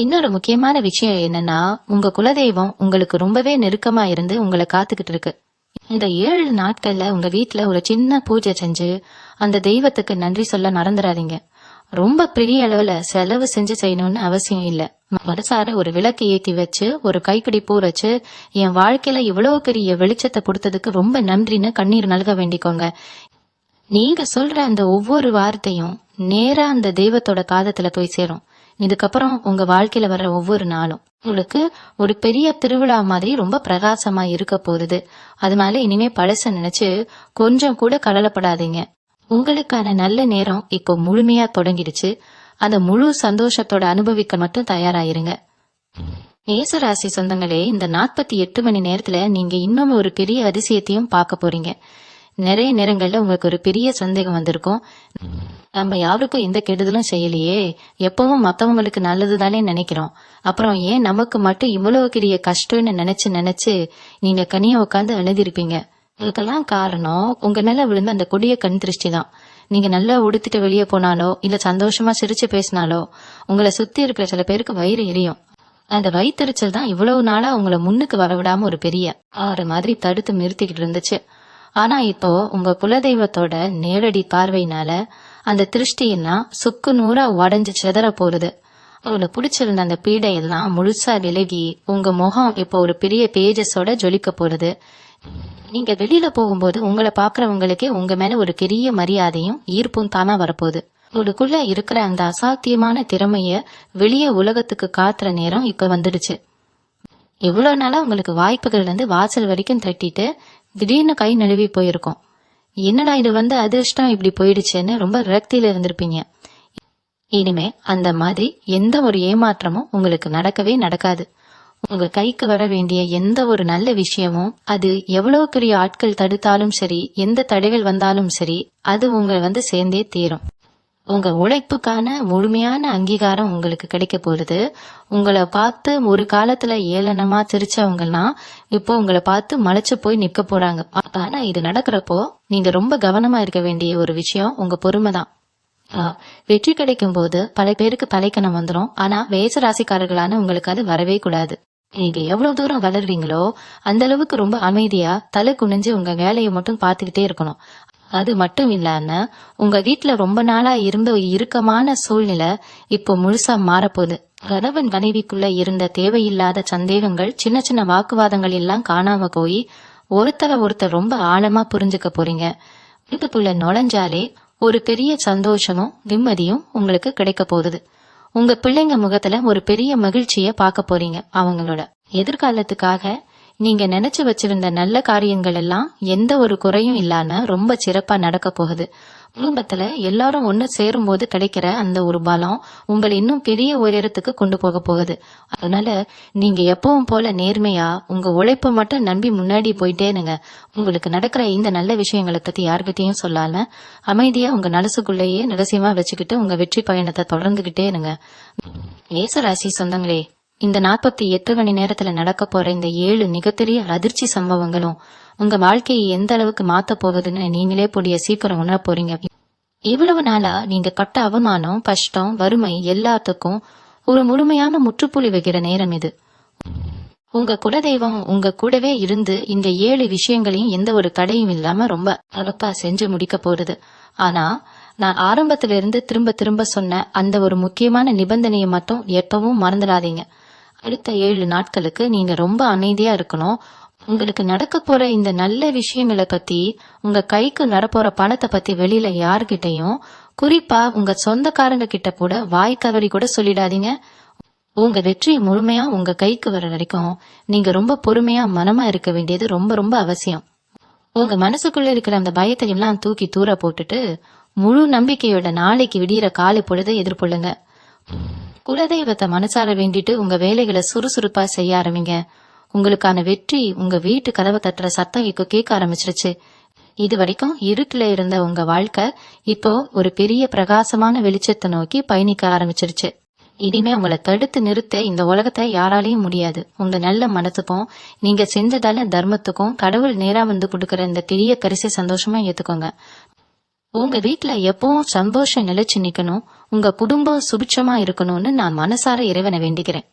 இன்னொரு முக்கியமான விஷயம் என்னன்னா, உங்க குலதெய்வம் உங்களுக்கு ரொம்பவே நெருக்கமா இருந்து உங்களை காத்துக்கிட்டு இருக்கு. இந்த 7 நாட்கள்ல உங்க வீட்டுல ஒரு சின்ன பூஜை செஞ்சு அந்த தெய்வத்துக்கு நன்றி சொல்ல மறந்துடாதீங்க. ரொம்ப பெரிய அளவுல செலவு செஞ்சு செய்யணும்னு அவசியம் இல்ல. மனசார ஒரு விளக்கு ஏத்தி வச்சு ஒரு கைப்பிடி பூ வச்சு என் வாழ்க்கையில இவ்வளவு பெரிய வெளிச்சத்தை கொடுத்ததுக்கு ரொம்ப நன்றின்னு கண்ணீர் நல்க வேண்டிக்கோங்க. நீங்க சொல்ற அந்த ஒவ்வொரு வார்த்தையும் நேரா அந்த தெய்வத்தோட காதத்துல போய் சேரும். இதுக்கப்புறம் உங்க வாழ்க்கையில வர்ற ஒவ்வொரு நாளும் உங்களுக்கு ஒரு பெரிய திருவிழா மாதிரி ரொம்ப பிரகாசமா இருக்க போகுது. அதனால இனிமே பழச நினைச்சு கொஞ்சம் கூட கவலைப்படாதீங்க. உங்களுக்கான நல்ல நேரம் இப்போ முழுமையா தொடங்கிடுச்சு. அந்த முழு சந்தோஷத்தோட அனுபவிக்க மட்டும் தயாராயிருங்க. மேசராசி சொந்தங்களே, இந்த 48 மணி நேரத்துல நீங்க இன்னும் ஒரு பெரிய அதிசயத்தையும் பார்க்க போறீங்க. நிறைய நேரங்கள்ல உங்களுக்கு ஒரு பெரிய சந்தேகம் வந்திருக்கும். நம்ம யாருக்கும் எந்த கெடுதலும் செய்யலையே, எப்பவும் மத்தவங்களுக்கு நல்லதுதானே நினைக்கிறோம், அப்புறம் ஏன் நமக்கு மட்டும் இவ்வளவு பெரிய கஷ்டம்னு நினைச்சு நீங்க கனியா உட்காந்து அழுதிருப்பீங்க. இதுக்கெல்லாம் காரணம் உங்க மேல விழுந்த அந்த கொடிய கண் திருஷ்டி தான். நீங்க நல்லா உடுத்திட்டு வெளியே போனாலோ இல்ல சந்தோஷமா சிரிச்சு பேசினாலோ உங்களை சுத்தி இருக்கிற சில பேருக்கு வயிறு எரியும். அந்த வயிற்றுச்சல் தான் இவ்வளவு நாளா உங்களை முன்னுக்கு வரவிடாம ஒரு பெரிய ஆறு மாதிரி தடுத்து நிறுத்திக்கிட்டு இருந்துச்சு. ஆனா இப்போ உங்க குலதெய்வத்தோட நேரடி பார்வையினால அந்த திருஷ்டியெல்லாம் சுக்கு நூறா உடஞ்சு செதற போறது. உங்களுக்கு பிடிச்சிருந்த அந்த பீடையெல்லாம் முழுசா விலகி உங்க முகம் இப்போ ஒரு பெரிய பேஜஸோட ஜொலிக்க போறது. நீங்க வெளியில போகும்போது உங்களை பாக்குறவங்களுக்கே உங்க மேல ஒரு பெரிய மரியாதையும் ஈர்ப்பும் தானா வரப்போகுது. உங்களுக்குள்ள இருக்கிற அந்த அசாத்தியமான திறமைய வெளியே உலகத்துக்கு காட்டுற நேரம் இப்ப வந்துடுச்சு. எவ்வளவு நாளா உங்களுக்கு வாய்ப்புகள் வாசல் வரைக்கும் தட்டிட்டு திடீர்னு கை நழுவி போயிருக்கோம். என்னடா இது அதிர்ஷ்டம் இப்படி போயிடுச்சுன்னு ரொம்ப விரக்தியில இருந்திருப்பீங்க. இனிமே அந்த மாதிரி எந்த ஒரு ஏமாற்றமும் உங்களுக்கு நடக்கவே நடக்காது. உங்க கைக்கு வர வேண்டிய எந்த ஒரு நல்ல விஷயமும், அது எவ்வளவு பெரிய ஆட்கள் தடுத்தாலும் சரி, எந்த தடைகள் வந்தாலும் சரி, அது உங்களை சேர்ந்தே தீரும். உங்க உழைப்புக்கான முழுமையான அங்கீகாரம் உங்களுக்கு கிடைக்க போகுது. உங்களை பார்த்து ஒரு காலத்துல ஏளனமா சிரிச்சவங்கலாம் இப்போ உங்களை பார்த்து மலைச்சு போய் நிக்க போறாங்க. ஆனா இது நடக்கிறப்போ நீங்க ரொம்ப கவனமா இருக்க வேண்டிய ஒரு விஷயம் உங்க பொறுமை தான். வெற்றி கிடைக்கும் போது பல பேருக்கு தலைக்கணம் வந்துடும். ஆனா மேச ராசிக்காரர்களான உங்களுக்கு அது வரவே கூடாது. நீங்க எவ்வளவு தூரம் வளர்றீங்களோ அந்த அளவுக்கு ரொம்ப அமைதியா தலை குனிஞ்சு உங்க வேலையை மட்டும் பார்த்துக்கிட்டே இருக்கணும். அது மட்டும் இல்லாம உங்க வீட்டுல ரொம்ப நாளா இருந்த இறுக்கமான சூழ்நிலை இப்போ முழுசா மாறப்போகுது. கணவன் மனைவிக்குள்ள இருந்த தேவையில்லாத சந்தேகங்கள், சின்ன சின்ன வாக்குவாதங்கள் எல்லாம் காணாம போய் ஒருத்தர் ரொம்ப ஆழமா புரிஞ்சுக்க போறீங்க. வீட்டுக்குள்ள நுழைஞ்சாலே ஒரு பெரிய சந்தோஷமும் நிம்மதியும் உங்களுக்கு கிடைக்க போகுது. உங்க பிள்ளைங்க முகத்துல ஒரு பெரிய மகிழ்ச்சிய பார்க்க போறீங்க. அவங்களோட எதிர்காலத்துக்காக நீங்க நினைச்சு வச்சிருந்த நல்ல காரியங்கள் எல்லாம் எந்த ஒரு குறையும் இல்லாம ரொம்ப சிறப்பா நடக்க போகுது. குடும்பத்துல எல்லாரும் ஒண்ணு சேரும் போது கிடைக்கிற அந்த ஒரு பலம் உங்களை இன்னும் பெரிய உயரத்துக்கு கொண்டு போக போகுது. அதனால நீங்க எப்பவும் போல நேர்மையா உங்க உழைப்ப மட்டும் நம்பி முன்னாடி போயிட்டேனுங்க. உங்களுக்கு நடக்கிற இந்த நல்ல விஷயங்களை பத்தி யாருக்கிட்டையும் சொல்லாம அமைதியா உங்க மனசுக்குள்ளேயே ரகசியமா வச்சுக்கிட்டு உங்க வெற்றி பயணத்தை தொடர்ந்துகிட்டேனுங்க. மேசராசி சொந்தங்களே, இந்த 48 மணி நேரத்துல நடக்க போற இந்த 7 மிகப்பெரிய அதிர்ச்சி சம்பவங்களும் உங்க வாழ்க்கையை எந்த அளவுக்கு மாத்த போகுதுன்னு நீங்களே கூடிய சீக்கிரம் உணர போறீங்க. இவ்வளவு நாளா நீங்க பட்ட அவமானம், கஷ்டம், வறுமை எல்லாத்துக்கும் ஒரு முழுமையான முற்றுப்புள்ளி வைக்கிற நேரம் இது. உங்க குலதெய்வம் உங்க கூடவே இருந்து இந்த 7 விஷயங்களையும் எந்த ஒரு தடையும் இல்லாம ரொம்ப சிறப்பா செஞ்சு முடிக்க போறது. ஆனா நான் ஆரம்பத்துல இருந்து திரும்ப திரும்ப சொன்ன அந்த ஒரு முக்கியமான நிபந்தனையை மட்டும் எப்பவும் மறந்துடாதீங்க. அடுத்த 7 நாட்களுக்கு நீங்க ரொம்ப அமைதியா இருக்கணும். உங்களுக்கு நடக்க போற இந்த நல்ல விஷயங்களை பத்தி, உங்க கைக்கு வரப்போற பணத்தை பத்தி வெளியில யாருகிட்டையும், குறிப்பா உங்க சொந்தக்காரங்க கிட்ட கூட வாய் தவறி கூட சொல்லிடாதீங்க. உங்க வெற்றி முழுமையா உங்க கைக்கு வர வரைக்கும் நீங்க ரொம்ப பொறுமையா மனமா இருக்க வேண்டியது ரொம்ப ரொம்ப அவசியம். உங்க மனசுக்குள்ள இருக்கிற அந்த பயத்தை எல்லாம் தூக்கி தூர போட்டுட்டு முழு நம்பிக்கையோட நாளைக்கு விடியற காலை பொழுதை எதிர்கொள்ளுங்க. குலதெய்வத்தை மனசார வேண்டிட்டு உங்க வேலைகளை சுறுசுறுப்பா செய்ய ஆரம்பிங்க. உங்களுக்கான வெற்றி உங்க வீட்டு கதவை தட்டுற சத்தம் இப்போ கேட்க ஆரம்பிச்சிருச்சு. இது வரைக்கும் இருட்டுல இருந்த உங்க வாழ்க்கை இப்போ ஒரு பெரிய பிரகாசமான வெளிச்சத்தை நோக்கி பயணிக்க ஆரம்பிச்சிருச்சு. இனிமே உங்களை தடுத்து நிறுத்த இந்த உலகத்தை யாராலையும் முடியாது. உங்க நல்ல மனசுக்கும் நீங்க செஞ்சதால தர்மத்துக்கும் கடவுள் நேரா கொடுக்கற இந்த பெரிய பரிசை சந்தோஷமா ஏத்துக்கோங்க. உங்க வீட்டுல எப்பவும் சந்தோஷம் நிலைச்சு நிக்கணும். உங்க குடும்பம் சுபிட்சமா இருக்கணும்னு நான் மனசார இறைவனை வேண்டிக்கிறேன்.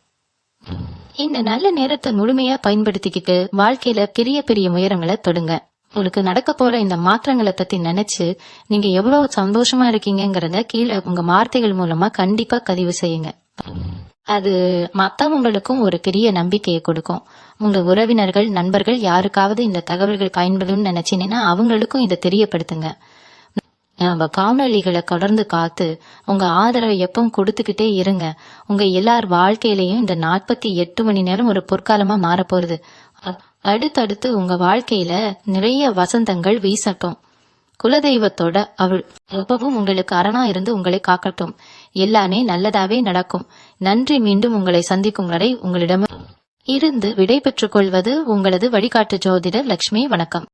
இந்த நல்ல நேரத்தை முழுமையா பயன்படுத்திக்கிட்டு வாழ்க்கையில பெரிய பெரிய உயரங்களை தொடுங்க. உங்களுக்கு நடக்க போற இந்த மாற்றங்களை பத்தி நினைச்சு நீங்க எவ்வளவு சந்தோஷமா இருக்கீங்கிறத கீழே உங்க வார்த்தைகள் மூலமா கண்டிப்பா பதிவு செய்யுங்க. அது மத்தவங்களுக்கும் ஒரு பெரிய நம்பிக்கையை கொடுக்கும். உங்க உறவினர்கள், நண்பர்கள் யாருக்காவது இந்த தகவல்கள் பயன்படும் நினைச்சீங்கன்னா அவங்களுக்கும் இதை தெரியப்படுத்துங்க. நம்ம காணொலிகளை தொடர்ந்து காத்து உங்க ஆதரவை எப்பவும் கொடுத்துக்கிட்டே இருங்க. உங்க எல்லார் வாழ்க்கையிலையும் இந்த 48 மணி நேரம் ஒரு பொற்காலமா மாறப்போகுது. அடுத்தடுத்து உங்க வாழ்க்கையில நிறைய வசந்தங்கள் வீசட்டும். குலதெய்வத்தோட அவள் எப்பவும் உங்களுக்கு அரணா இருந்து உங்களை காக்கட்டும். எல்லாமே நல்லதாவே நடக்கும். நன்றி. மீண்டும் உங்களை சந்திக்கும் வரை உங்களிடம் இருந்து விடை பெற்றுக் கொள்வது உங்களது வழிகாட்டு ஜோதிடர் லட்சுமி. வணக்கம்.